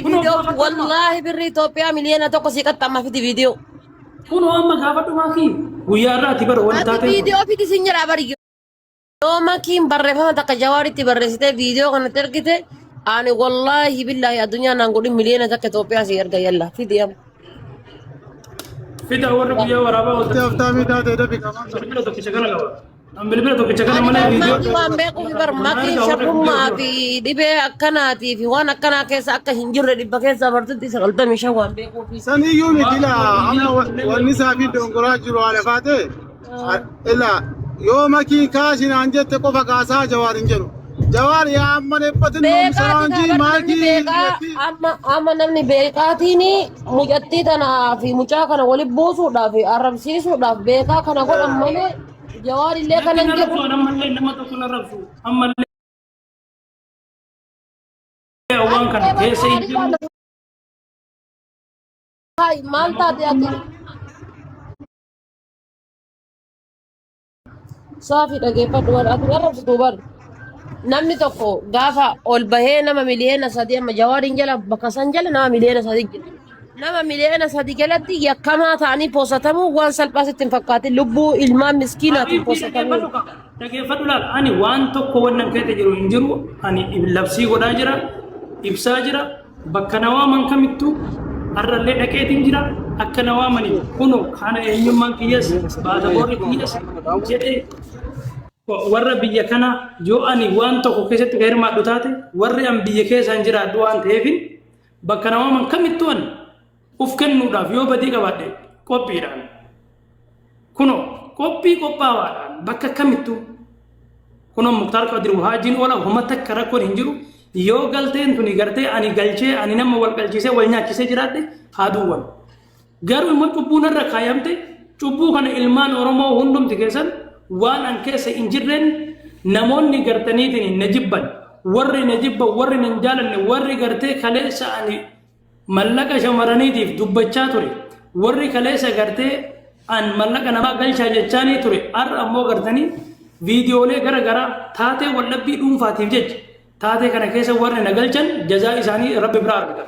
video wallahi birri Itoophiyaa miliyoona tokko si qaxxamma fidi video. Kun amma gaafa dhumaaki guyyaa irraati bara wal taate. Video fidi sin jira bari. Yoo makiin barreeffama takka jawaaritti barreessite video kanatti ergite ani wallahi billahi addunyaa naan godhin miliyoona takka Itoophiyaa si erga yalla fidi am. Fida warra guyyaa waraabaa wal Taftaamii taatee dabi qaban. bilbila tokkicha kana qaba. Bilbila tokkicha kana malee viidiyoo. Waan beekuuf bar makii sharrummaa fi dhibee akkanaatii fi waan akkanaa keessa akka hin jirre dhibba keessa bartutti 95 waan beekuuf. Saniyyuu miti laa amma wanni saafii dongoraa jiru haala faate إلا يومك كاسين أنجت قف كاسا جوار إنجلو جوار يا أما نبتن سرانجي ماكي amma namni beekaatiin mucattii tanaa fi mucaa kana waliin buusuudhaaf arrabsiisuudhaaf beekaa kana godhan malee jawaar illee kana hin jedhu. nama tokko na rabsu ammallee waan kana keessa hin jiru. Hai maal taate ati? Saafi dhaggeeffadhu ati arrabsitu bar. Namni tokko gaafa ol bahee nama miliyoona 3 amma jawaariin jala bakka san jala nama miliyoona 3 jira. Nama miliyoona 3 jalatti yakkamaa ta'anii poosatamuu waan salphaa sitti hin fakkaatin lubbuu ilmaan miskiinaatiin poosatamuu. Dhaggeeffadhu laal ani waan tokko wannan keessa jiru hin jiru ani labsii godhaa jira ibsaa jira bakka nawaaman kamittuu har'allee dhaqeetiin jira akka nawaamanii kunoo kana eenyummaan kiyyas baasaboorri kiyyas jedhee warra biyya kana yoo ani waan tokko keessatti ka hirmaadhu taate warri an biyya keessaan jiraadhu waan ta'eefin bakka nawaaman kamittuu an uf kennuudhaaf yoo badii qabaadhe qophiidhaan kunoo qophii qophaawaadhaan bakka kamittuu kunoo Muktaar Qadir Haajiin oola homata akka rakkoon hin jiru yoo galteen tuni gartee ani galchee ani nama wal galchiisee wal nyaachisee jiraadhe haa duwwan garuu immoo cubbuun irra kaayamte cubbuu kana ilmaan Oromoo hundumti keessan waan an keessa hin jirreen namoonni gartaniitiin na jibban warri na jibban warri na jaalanne warri gartee kaleessa ani mallaqa shamaraniitiif dubbachaa ture warri kaleessa gartee an mallaqa namaa galchaa jechaanii ture har'a ammoo gartanii viidiyoolee gara garaa taatee waldhabbii dhuunfaatiif jecha taatee kana keessa warri na galchan jazaa isaanii rabbi biraa argata.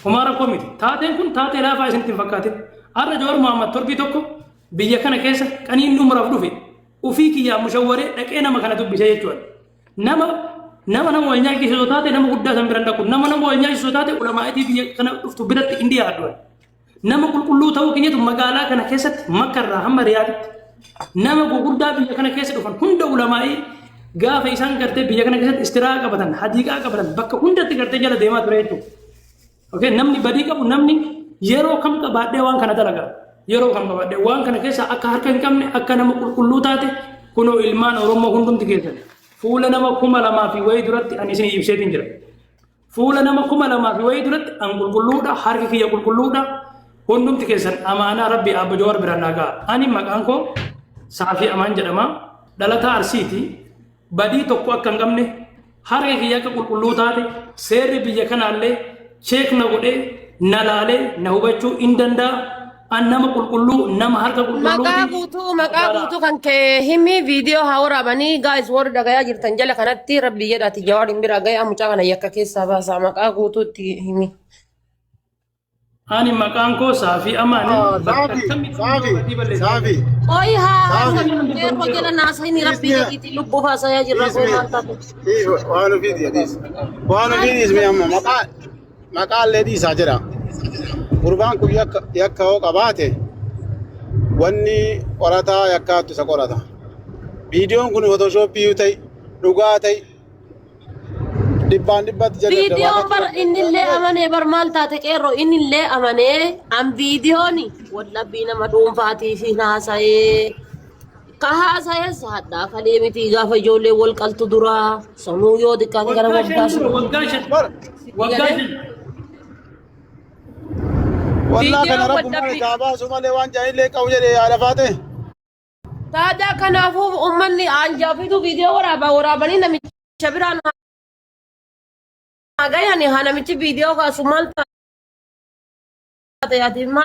Humaara komiti taateen kun taatee laafaa isinitti hin fakkaatin har'a Jawaar Muhammad torbii tokko biyya kana keessa qaniin numuraaf dhufe ufii kiyyaa mushawwaree dhaqee nama kana dubbisee jechuudha. Nama wal nyaachisoo taate nama guddaa san biran dhaqu nama wal nyaachisoo taate ulamaa'itii biyya kana dhuftu biratti hin dhiyaadhu. Nama qulqulluu ta'uu keenyatu magaalaa kana keessatti makkarraa hamma riyaatitti nama gurguddaa biyya kana keessa dhufan hunda ulamaa'ii gaafa isaan gartee biyya kana keessatti istiraa qabatan hadiiqaa qabatan bakka hundatti gartee jala deemaa ture jechuudha. Okay, namni badii qabu namni yeroo kam qabaadhee waan kana dalagaa yeroo kam qabaadhee waan kana keessa akka harka hin qabne akka nama qulqulluu taate kunoo ilmaan Oromoo hundumti keessan fuula nama 2000 fi wayii duratti ani isin ibseetiin jira. Fuula nama 2000 fi wayii duratti an qulqulluudha harki kiyya qulqulluudha hundumti keessan amaanaa rabbi Abba Jawaar biraan nagaa ani maqaan koo Saafii Amaan jedhama dhalataa Arsiiti badii tokko akka hin qabne harki kiyya akka qulqulluu taate seerri biyya kanaallee cheek na godhee na laalee na hubachuu hin danda'a an nama qulqulluu nama harka qulqulluu maqaa guutuu kan kee himi viidiyoo haa waraabanii gaayis warri dhagayaa jirtan jala kanatti rabbi jedhaati Jawaar hin biraa ga'ee mucaa kana yakka keessaa baasaa maqaa guutuutti himi. Ani maqaan koo Saafii Amaan Saafii Oyi haa yeroo jala naasanii rabbi jedhiiti lubbuu haasayaa jirra koo maal taate. waan ofiitiis mee amma maqaan leedii isaa jira. Gurbaan kun yakka hoo qabaate wanni qorataa yakkaattu isa qorata. Viidiyoon kun fotooshooppii ta'e dhugaa ta'e dhibbaan dhibbatti jedhe. Viidiyoon bar innillee amanee bar maal taate qeerroo innillee amanee an viidiyooni wallabbii nama dhuunfaatii fi haasa'ee ka haasa'ee saadhaa kalee miti gaafa ijoollee wal qaltu duraa sanuu yoo xiqqaate gara waggaa والله كان ربنا كابا سمالي وان جاي لك او جدي على فاته تادا كنافو امني ان جابيدو فيديو ورابني نمي شبران يعني هانا ميتي فيديو کا سمال تا ياتي ما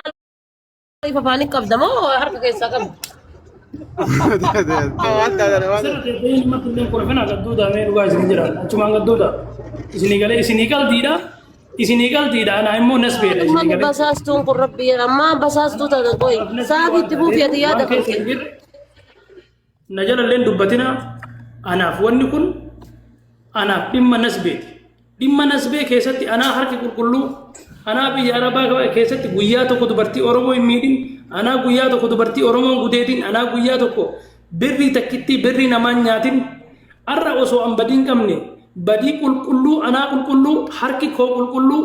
فاني قبدمو هر كيسا قب Isinigal tidak ana immo nasbeda isinigal basaastun kun rabbi amma basaastu ta qoy saafi tibuu fi yaada kan najala len dubbatina anaaf wanni kun anaaf dhimma nasbee keessatti anaa harki qulqulluu anaa biyya arabaa keessatti guyyaa tokko dubartii Oromoo hin miidhin anaa guyyaa tokko dubartii Oromoo gudeetin anaa guyyaa tokko birrii takkitti birrii namaan nyaatin arra osoo an badiin qabne badii qulqulluu anaa qulqulluu harki koo qulqulluu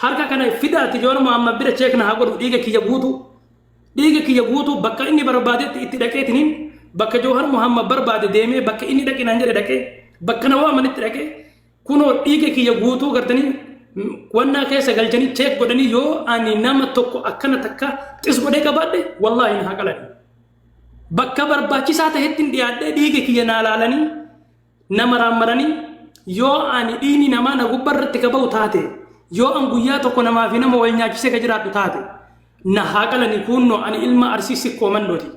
harka kana fidaati Jawaar Muhammad bira cheekna haa godhu dhiiga kiyya guutu ديك كي يقوتو بكا إني بربادت اتدكيتنين بكا جوهر محمد برباد ديمي بكا إني دكي نانجر دكي بكا نوا من اتدكي كونو ديك كي يقوتو قرتني وانا كيسا قلجني تيك قدني يو أني نام توكو أكنا تكا تسبو ديكا بعد والله إنها قلني بكا برباچي ساته هتين ديادة ديك كي ينالالني نمرامرني يو أني ديني نما نغبر تكبو تاتي يو أنغويا توكو نما في نما والنياكي سيكا تاتي نهاقلني كونو أني إلما أرسيسي كومندوتي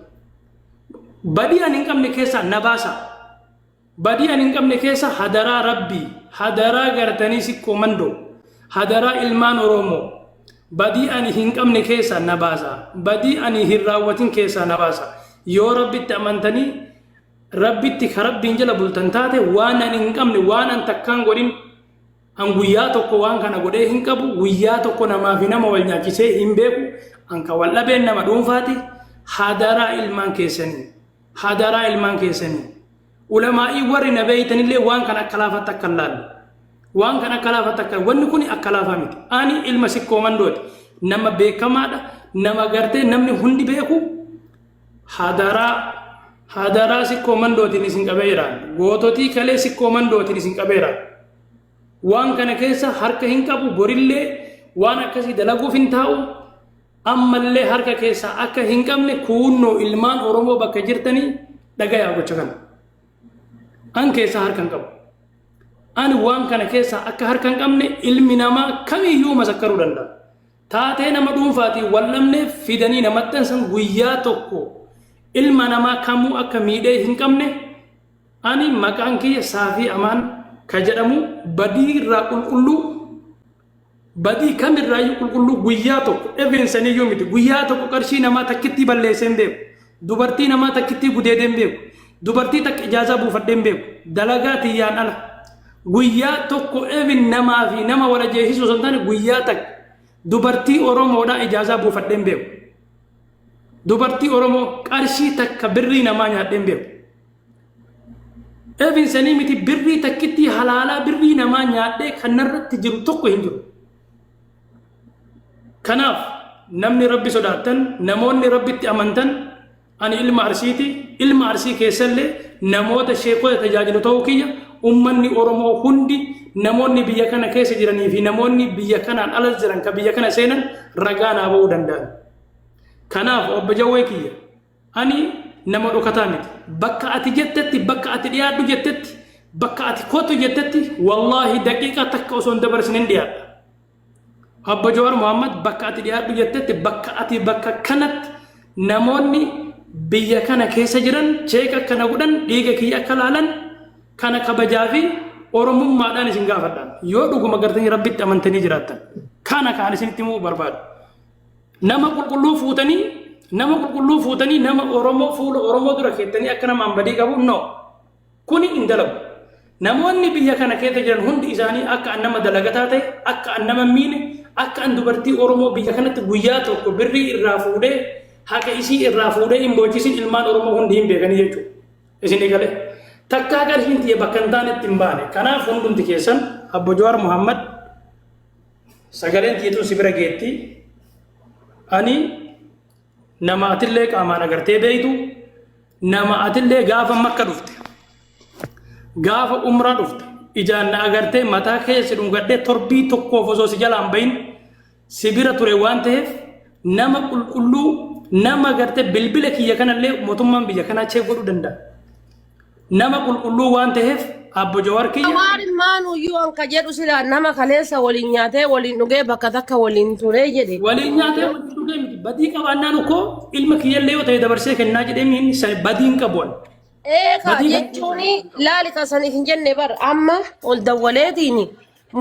بدي أن إنكم نكيسا نباسا بدي أن إنكم نكيسا حدرا ربي حدرا غرتني سي كومندو حدرا إلمان رومو بدي أن إنكم نكيسا نباسا بدي أن هراوتين كيسا نباسا يو ربي تأمنتني ربي تخرب بينجل بلتنتاتي وانا إنكم وانا تكان قولين an guyyaa tokko waan kana godhee hin qabu guyyaa tokko namaa fi nama wal nyaachisee hin beeku anka wal dhabeen nama dhuunfaati hadaraa ilmaan keessanii ulamaa'ii warri na beeytanillee waan kana akka laafatti akka laallu waan kana akka laafatti akka wanni kun akka laafaa miti ani ilma sikkoo mandooti nama beekamaadha nama gartee namni hundi beeku hadaraa sikkoo mandootiin isin qabeeraan goototii kalee sikkoo mandootiin isin qabeeraan waan kana keessa harka hin qabu borillee waan akkasii dalaguuf hin taa'u ammallee harka keessa akka hin qabne kuunnoo ilmaan oromoo bakka jirtanii dhagayaa gocha kana an keessa harka hin qabu ani waan kana keessa akka harka hin qabne ilmi namaa kamiyyuu masakkaruu danda'a taatee nama dhuunfaatii wallamne fidanii namatti san guyyaa tokko ilma namaa kamuu akka miidhee hin qabne ani maqaan kiyya Saafii Amaan ka jedhamu badii irraa qulqulluu badii kamirraa qulqulluu guyyaa tokko evinsanii yoo miti guyyaa tokko qarshii namaa takkitti balleessee hin beeku dubartii namaa takkitti gudeedee hin beeku dubartii takka ijaazaa buufadhee hin beeku dalagaa tiyyaan ala guyyaa tokko evin namaa fi nama wala jeesisuu osoo hin taane guyyaa takka dubartii oromoodhaa ijaazaa buufadhee hin beeku dubartii oromoo qarshii takka birrii namaa nyaadhee hin beeku Evin sanii miti birrii takkitti halaalaa birrii namaa nyaadhee kanarratti jiru tokko hin jiru. Kanaaf namni rabbi sodaatan namoonni rabbitti amantan ani ilma arsiiti ilma arsii keessallee namoota sheekota tajaajilu ta'uu kiyya ummanni oromoo hundi namoonni biyya kana keessa jiranii fi namoonni biyya kanaan ala jiran ka biyya kana seenan ragaa naa ba'uu danda'an. Kanaaf obbo Jawwee kiyya ani nama dhokataa miti bakka ati jettetti bakka ati dhiyaadhu jettetti bakka ati kootu jettetti wallahi daqiiqa takka osoo hin dabarsinin dhiyaadha Abbo Jawaar Muhammad bakka ati dhiyaadhu jettetti bakka ati bakka kanatti namoonni biyya kana keessa jiran cheeka kana godhan dhiiga kiyya akka laalan kana kabajaa fi oromummaadhaan isin gaafadhaan yoo dhuguma gartanii rabbitti amantanii jiraattan kana kaan isinitti himuu barbaadu nama qulqulluu fuutanii nama oromoo fuula oromoo dura keettanii akka nama badii qabu no kuni hin dalagu namoonni biyya kana keessa jiran hundi isaanii akka nama dalagataa ta'e akka nama miine akka dubartii oromoo biyya kanatti guyyaa tokko birrii irraa fuudhee haqa isii irraa fuudhee hin boochisin ilmaan oromoo hundi hin beekanii jechuudha isin eegale takkaa qarshiin tiyya bakka hin taanetti hin baane kanaaf hundumti keessan Abbo Jawaar Muhammad sagaleen tiyyatuun si bira geetti ani nama atillee qaamaan agartee beeytu nama atillee gaafa makka dhufte gaafa umraa dhufte ijaan na agartee mataa keessa dhungadhee torbii tokkoof osoo si jalaan bahin si bira ture waan ta'eef nama qulqulluu nama agartee bilbila kiyya kanallee mootummaan biyya kanaa chee godhuu danda'a nama qulqulluu waan ta'eef Abbo Jawaar kiyya Jawaarin maanuyyuu anka jedhu sila nama kaleessa waliin nyaatee waliin dhugee bakka takka waliin turee jedhe waliin nyaatee waliin dhugee miti badii qabaannaan ukkoo ilma kiyyallee yoo ta'e dabarsee kennaa jedhee miin badiin qabuun Eka jechuun laali kasaniif hin jenne bar amma ol dawwaleetiin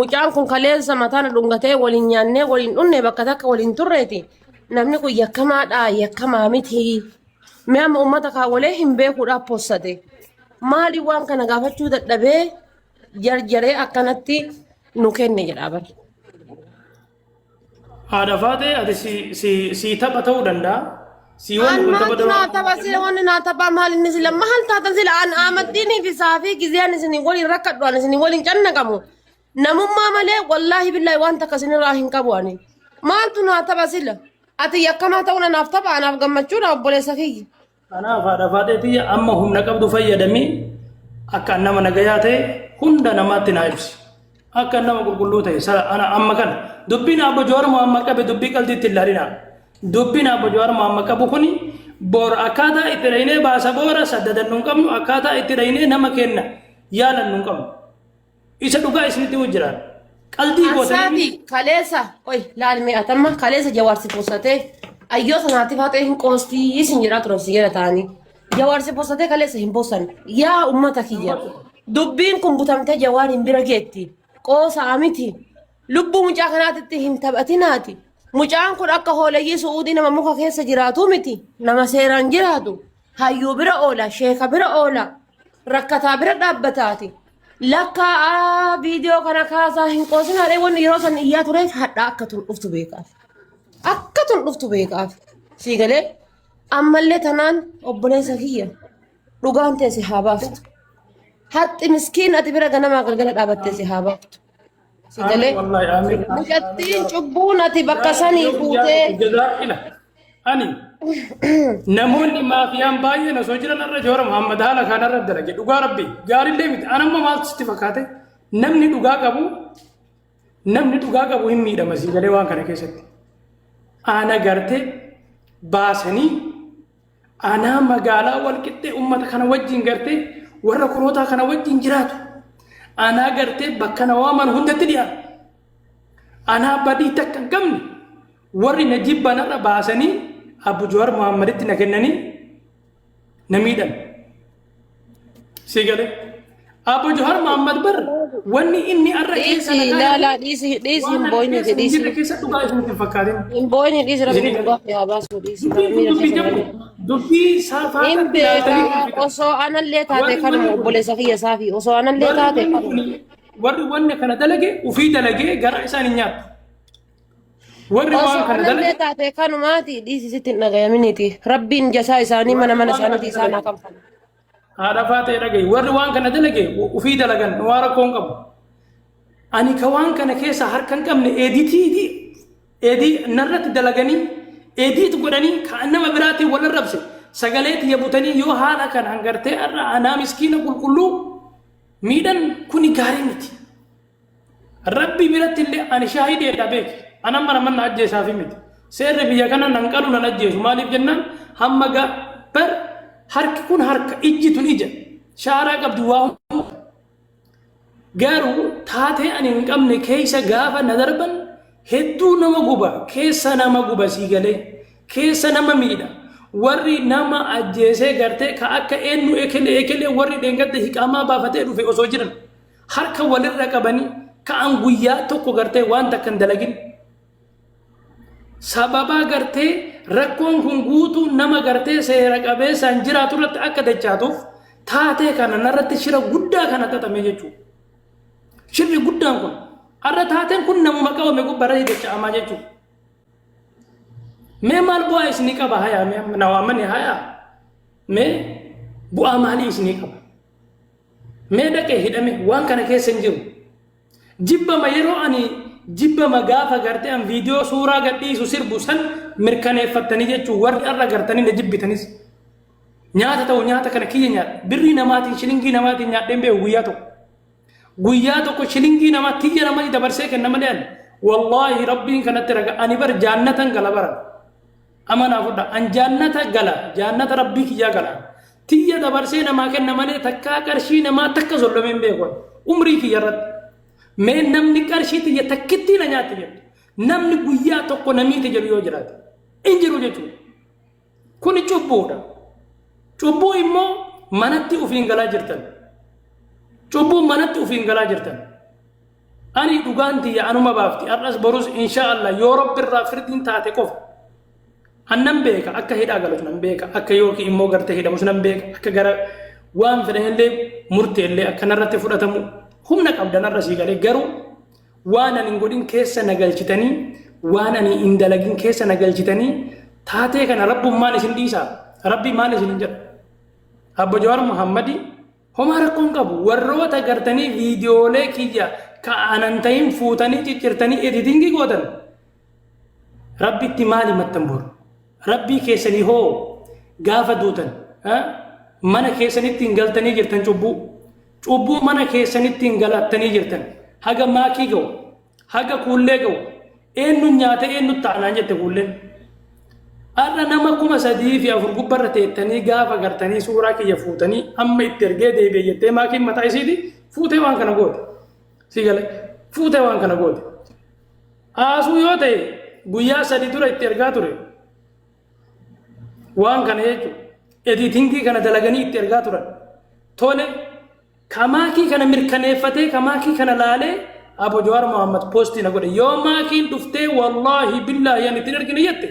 mucaan kun kaleessa mataan dhungatee waliin nyaannee waliin dhunne bakka takka waliin turreeti namni kun yakkamaadha yakkamaa miti mee amma uummata kaawwalee hin beekuudhaaf possate maali waan kana gaafachuu dadhabee jarjaree akkanatti nu kenne jedhaa bar. Haadha faatee ati si tapha ta'uu danda'a. Wanni naa taphaa maalinni sila maal taatan sila an amaddiinii fi saafii gizeen isinii waliin rakkadhuan isinii waliin cannaqamu namummaa malee wallaahi billaahi waan takka isinirraa hin qabu ani maaltu naa tapha sila ati yakkamaa ta'uu naaf tapha anaaf gammachuudha obboleessa kiyya. Kanaaf haadha faateetii amma humna qabdu fayyadamii akka nama nagayaa ta'e hunda namaatti naa ibsi. Akka nama qulqulluu ta'e ana amma kana dubbiin Abbo Jawaar Mohammad qabe dubbii qalbiitti ilaalina. Dubbiin Abbo Jawaar Mohammad qabu kuni bor akkaataa itti dhaynee baasa boora saddadan nun qabnu akkaataa itti dhaynee nama kenna yaalan nun qabnu. Isa dhugaa isinitti hojjiraan. Qalbii gootanii. Asaafi kaleessa oi laalmee atamma kaleessa jawaarsi poosatee ayyoo sanaatiif haa ta'e hin qoostii isin jedhaa turan si jedha ta'anii. Jawaarsi poosatee kaleessa hin poosan yaa ummata kiyya. Dubbiin kun butamtee jawaar hin bira geetti. Qoosaa miti. Lubbuu mucaa kanaatitti hin taphatinaati. Mucaan kun akka hooleyyii su'uudii nama muka keessa jiraatu miti. Nama seeraan jiraatu. Hayyuu bira oola, sheeka bira oola. Rakkataa bira dhaabbataati. Lakkaa viidiyoo kana kaasaa hin qoosinaadhee wanni yeroo san iyyaa tureef hadhaa akka tun dhuftu beekaaf. Akka tun dhuftu beekaaf. Sii galee ammallee tanaan obboleessa kiyya dhugaan teesse haa baaftu. Haxi miskiin ati bira ganamaa galgala dhaabattee si haa baaftu. Sii galee mucattiin cubbuun ati bakka sanii fuutee. Ani namoonni maafiyaan baay'een osoo jiran irra Jawaar Mohammad haala kanarra dalage dhugaa rabbii gaariillee miti anamma maaltu sitti fakkaate namni dhugaa qabu hin miidhama sii galee waan kana keessatti. Ana gartee baasanii anaa magaalaa walqixxee uummata kana wajjin gartee warra kurootaa kana wajjin jiraatu. Anaa gartee bakka na waaman hundatti dhiyaatu. Anaa badii takka hin qabne warri na jibbanarra baasanii Abbo Jawaar Mohammaditti na kennanii na miidhan. Si galee Abbo Jawaar Mohammad bar wanni inni arra keessa na laalaa dhiisi hin booyne dhiisi. Keessa dhugaa isinitti hin fakkaatin. Hin booyne dhiisi rabbi dhugaa yaa baasu dhiisi. Dubbii saafaa. Hin beekaa osoo anallee taate kanuma obboleessa kiyya saafi osoo anallee taate kanuma. Warri wanni kana dalage ufii dalagee gara isaan hin nyaatu. Warri waan kana dalage taate kanumaati dhiisi sitti hin dhagayaminiti. Rabbiin jasaa isaanii mana isaaniitii isaan haa kanfalu. Haadha faatee dhagaye warri waan kana dalage ufii dalagan waan rakkoon qabu. Ani ka waan kana keessa harka hin qabne eedii narratti dalaganii eediitu godhanii kan nama biraatiin wal arrabse sagalee tiyya butanii yoo haala kana hangartee irra anaa miskiina qulqulluu miidhan kuni gaarii miti. Rabbi biratti illee ani shaahideedha beeki. Ana mana ajjeesaafi miti. Seerri biyya kana nan qalu nan ajjeesu maaliif jennaan hamma bar harki kun harka ijji tun ija shaaraa qabdu waa garuu taatee ani hin qabne keessa gaafa na darban hedduu nama guba keessa nama guba sii galee keessa nama miidha warri nama ajjeesee gartee ka akka eenyu ekelee warri dheengadde hiqaamaa baafatee dhufe osoo jiran harka walirra qabanii ka'an guyyaa tokko gartee waan takka hin dalagin. Sababa gartee rakkoon kun guutuu nama gartee seera qabeessaan jiraatu irratti akka dachaatuuf taatee kana narratti shira guddaa kana xaxame jechuudha. Shirri guddaan kun har'a taateen kun namuma qabame gubbarra dacha'amaa jechuudha. Mee maal bu'aa isinii qaba hayaa na waamani hayaa mee bu'aa maalii isinii qaba? Mee dhaqee hidhame waan kana keessa hin jiru. Jibbama yeroo ani jibbama gaafa gartee an viidiyoo suuraa gadhiisu sirbu san mirkaneeffattanii jechuun warri irra gartanii na jibbitanis nyaata ta'u nyaata kana kiyya nyaadha birrii namaatiin shilingii namaatiin nyaadheen beeku guyyaa tokko shilingii namaa tiyya namatti dabarsee kenna malee wallaahi rabbiin kanatti raga ani bar jaannatan gala bara amanaa fudha an jaannata rabbii kiyyaa gala tiyya dabarsee namaa kenna malee takkaa qarshii namaa takka solomeen beeku umrii kiyya irratti. Mee namni qarshii tiyya takkitti na nyaatti jedhu namni guyyaa tokko namiiti jedhu yoo jiraate hin jiru jechuudha. Kuni cubbuudha. Cubbuu immoo manatti ufiin galaa jirtan. Cubbuu manatti ufiin galaa jirtan. Ani dhugaan tiyya anuma baafti har'as borus inshaallah yoo rabbi irraa firdiin taate qofa. Annan beeka akka hidhaa galatu nan beeka akka yookiin immoo gartee hidhamus nan beeka akka gara waan fedhanillee murteellee akka narratti fudhatamu. Humna qabdanarra sii galee garuu waan ani hin godhin keessa nagalchitanii waan ani hin dalagin keessa nagalchitanii taatee kana rabbummaan isin dhiisaa rabbi maal isin hin jedha. Abbo Jawaar Mohammadi homaa rakkoon qabu warroota gartanii viidiyoolee kiyya ka anan ta'in fuutanii ciccirtanii editingii gootan ربي تمالي متنبور ربي كيسني هو قافة دوتن mana keessanitti hin galtanii jirtan cubbuu mana keessanitti hin galattanii jirtan haga maakii ga'u haga kuullee ga'u eenyu nyaata eenyu ta'anaan jette kuulleen har'a nama 3,004 gubbarra teettanii gaafa gartanii suuraa kiyya fuutanii amma itti ergee deebi'e jettee maakiin mataa isiiti fuutee waan kana goote si gale fuutee waan kana goote haasuu yoo ta'e guyyaa 3 dura itti ergaa ture waan kana jechuudha. Editingii kana dalaganii itti ergaa turan tole kamaakii kana mirkaneeffatee kamaakii kana laalee Abu Jawaar Muhammad postii na godhe yoo maakiin dhuftee wallaahi billaahi ani ittiin ergine jette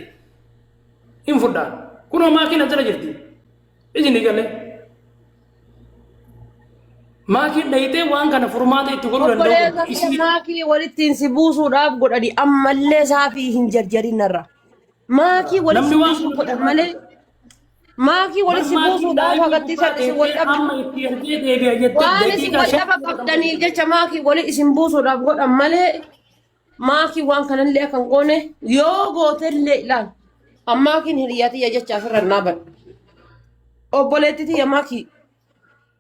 hin fudhaan kunoo maakiin ajala jirti ijini galee maakiin dhayitee waan kana furmaata itti godhuu danda'u maakii walittiin si buusuudhaaf godhani ammallee saafii hin jarjarinarra maakii walitti buusuuf godhan malee maakii walitti buusuudhaaf hagatti isin wal dhaba qabdaniif jecha maakii walitti isin buusuudhaaf godhan malee maakii waan kanallee akan goone yoo gootellee ilaal ammaakiin hiriyyatiyya jecha ofirra naaban obboleettitiyya maakii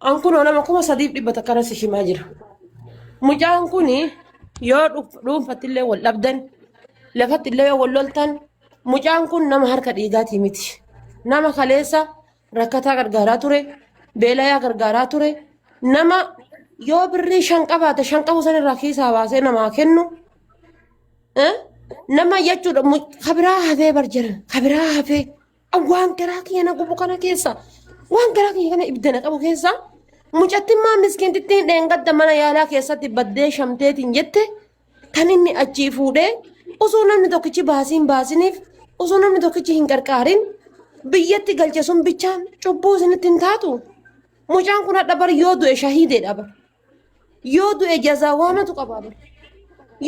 an kunoo nama 3,100 kana si himaa jira mucaan kuni yoo dhuunfattillee wal dhabdan lafattillee wal loltan mucaan kun nama harka dhiigaatii miti. Nama kaleessa rakkataa gargaaraa ture beelayaa gargaaraa ture nama yoo birrii 5 qabaate 5 qabu sanirraa kiisaa baasee namaa kennu nama jechuudha kabiraa hafee barjara kabiraa hafee waan garaa kiyya na gubu kana keessa waan garaa kiyya kana ibidana qabu keessa mucattimmaa miskiintittiin dheengadda mana yaalaa keessatti baddee shamteetiin jette kan inni achii fuudhee osoo namni tokkichi baasiniif osoo namni tokkichi hin qarqaarin biyyatti galche sun bichaan cubbuu isinitti hin taatu mucaan kun hadha bar yoo du'e shahiideedha bar yoo du'e jazaa waamatu qabaa bar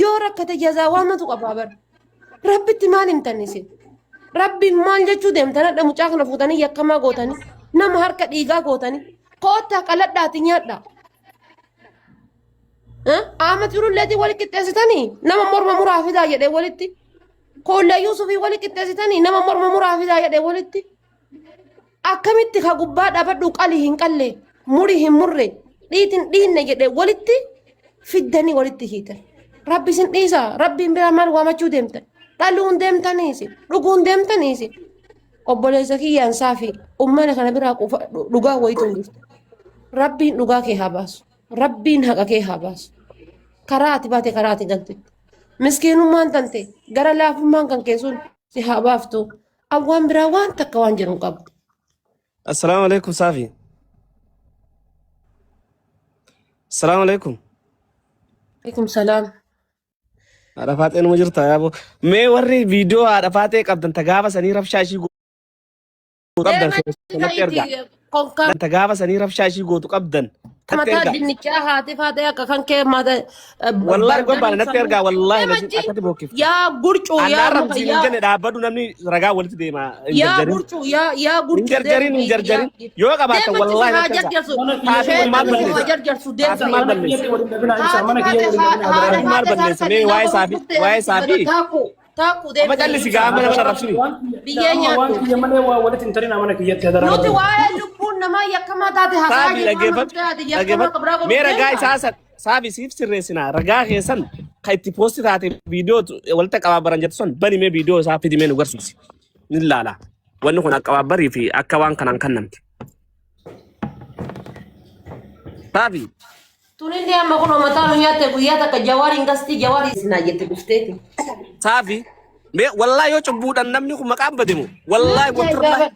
yoo rakkate jazaa waamatu qabaa bar rabbitti maal himtan isin rabbiin maal jechuu deemtan hadha mucaa kana fuutanii yakkamaa gootanii nama harka dhiigaa gootanii koottaa qaladhaati nyaadha Ahmad Yurulleetii walitti qixxeessitanii nama morma muraa fidaa jedhee walitti Koollee Yuusufii walitti qixxeessitanii nama morma muraa fidaa jedhee walitti akkamitti ka gubbaa dhabadhu qalii hin qalle murii hin murre dhiitin dhiinne jedhee walitti fiddanii walitti hiitan rabbi isin dhiisa rabbiin bira maal waamachuu deemtan dhaluun deemtaniisi dhuguun deemtaniisi obboleessa kiyyaan saafi ummana kana biraa dhugaa wayituun jirtu rabbiin dhugaa kee haa baasu rabbiin haqa kee haa baasu karaa ati baate karaa ati galtetti miskiinummaan tante gara laafummaan kan keessuun si haa baaftu awwaan biraa waan takka waan jedhu qabu. Assalaamu alaikum Saafi. Assalaamu alaikum. Alaikum salaam. Haadha Faatee nama jirta yaaboo. Mee warri viidiyoo haadha Faatee qabdan tagaafa sanii rabshaashii qabdan natti ergaa. Tagaafa sanii rabshaashii gootu qabdan. Mataa dinnichaa haati Faatee akka kan kee mata wallahi gobbaan natti ergaa wallahi akkati bookif. Yaa gurcuu yaa rabbi hin jenne dhaabbadu namni ragaa walitti deema. Yaa gurcuu yaa gurcuu. Hin jarjarin yoo qabaatan wallahi natti ergaa. Maal balleessa mee waa'ee saafi. Taakuu deemee. Amma jalli gaama nama rabsini. Biyyee nyaatu. waan kiyya malee waa walitti hin tarin amana kiyyatti hadaraa. Nuti waa'ee lubbuun namaa yakkamaa taate haasaa dhaggeeffatu. Mee ragaa isaa saafi siif sirreessinaa ragaa keessan kan itti poosti taate viidiyoo walitti qabaabaran jettu sun bani mee viidiyoo isaa fidimee nu garsiisi. Ni ilaala. Wanni kun akka baabbarii fi akka waan kanaan kan namti. Saafi. Tunillee amma kun mataa nu nyaatte guyyaa takka jawaariin gastii jawaarii sinaa jette dhufteeti. Saafi. Mee wallahi yoo cubbuudhaan namni kun maqaan bademu wallahi gonturra.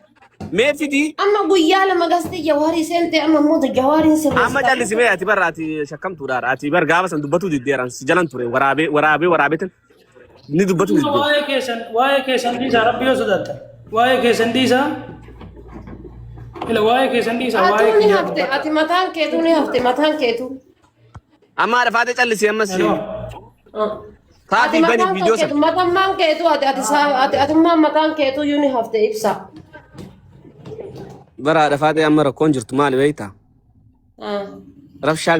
Mee fidii. Amma guyyaa lama gastii jawaarii seente amma immoo jawaariin sirreessa. Amma jallisi mee ati barra ati shakkamtuudhaan ati bar gaafa san dubbatu diddeeran si jalan ture waraabeetin ni dubbatu diddee. Waa'ee keessan dhiisaa rabbi yoo sodaattan. Waa'ee keessan dhiisaa. Ila waa'ee keessan dhiisaa waa'ee ni hafte ati mataan keetu ni hafte mataan keetu. Amma haadha Faatee callisii ammas. Saafi bani viidiyoo sana. Mataan keetu ati mataan keetu yoo ni hafte ibsa. Bara haadha Faatee amma rakkoon jirtu maali beektaa? Rabshaa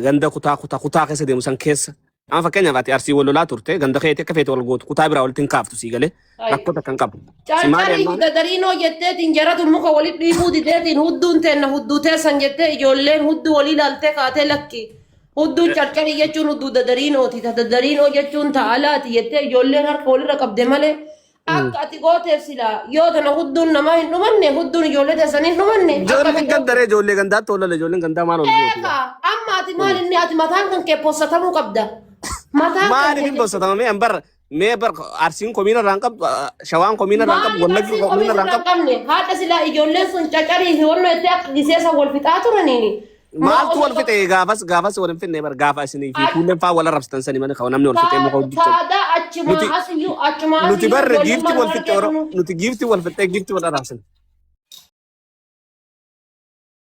ganda kutaa keessa deemu san keessa أنا فكرني باتي أرسي ولا لا تورته غندا خيتي كفيت ولا قوت كتاب راول تنكافتو سيغله ركوتا كان قبل Cari dadariinoo jetteetiin jaratu muka walitti dhiibuu dideetiin hudduun teenna hudduu teessan jettee ijoolleen hudduu walii ilaaltee kaatee lakki. Hudduun carcarii jechuun hudduu dadariinooti. Dadariinoo jechuun taa'alaati jettee ijoolleen harka walirra qabde malee akka ati gooteef silaa yoo tana hudduun namaa hin dhumanne hudduun ijoollee teessan hin dhumanne. Ijoolleen gandaree ijoollee gandaatti oolan ijoolleen gandaa maal oolu? Amma ati maal inni ati mataan kan kee possatamuu qabda. Maal inni possatama mee ambar mee bar arsiin komiina rankab shawaan komiina rankab wallaggi komiina rankab haadha silaa ijoolleen sun cacarii fi wanno itti akka giseessa wal fixaa turaniini. Maaltu wal fixe gaafas wal finne bar gaafa isinii fi kunneen faa wal arrabsitan sani mana kaw namni wal fixe muka hojjetan. Taadaa achuma asiyyuu achuma nuti barre giifti wal fixe nuti giifti wal fixe giifti wal arrabsan.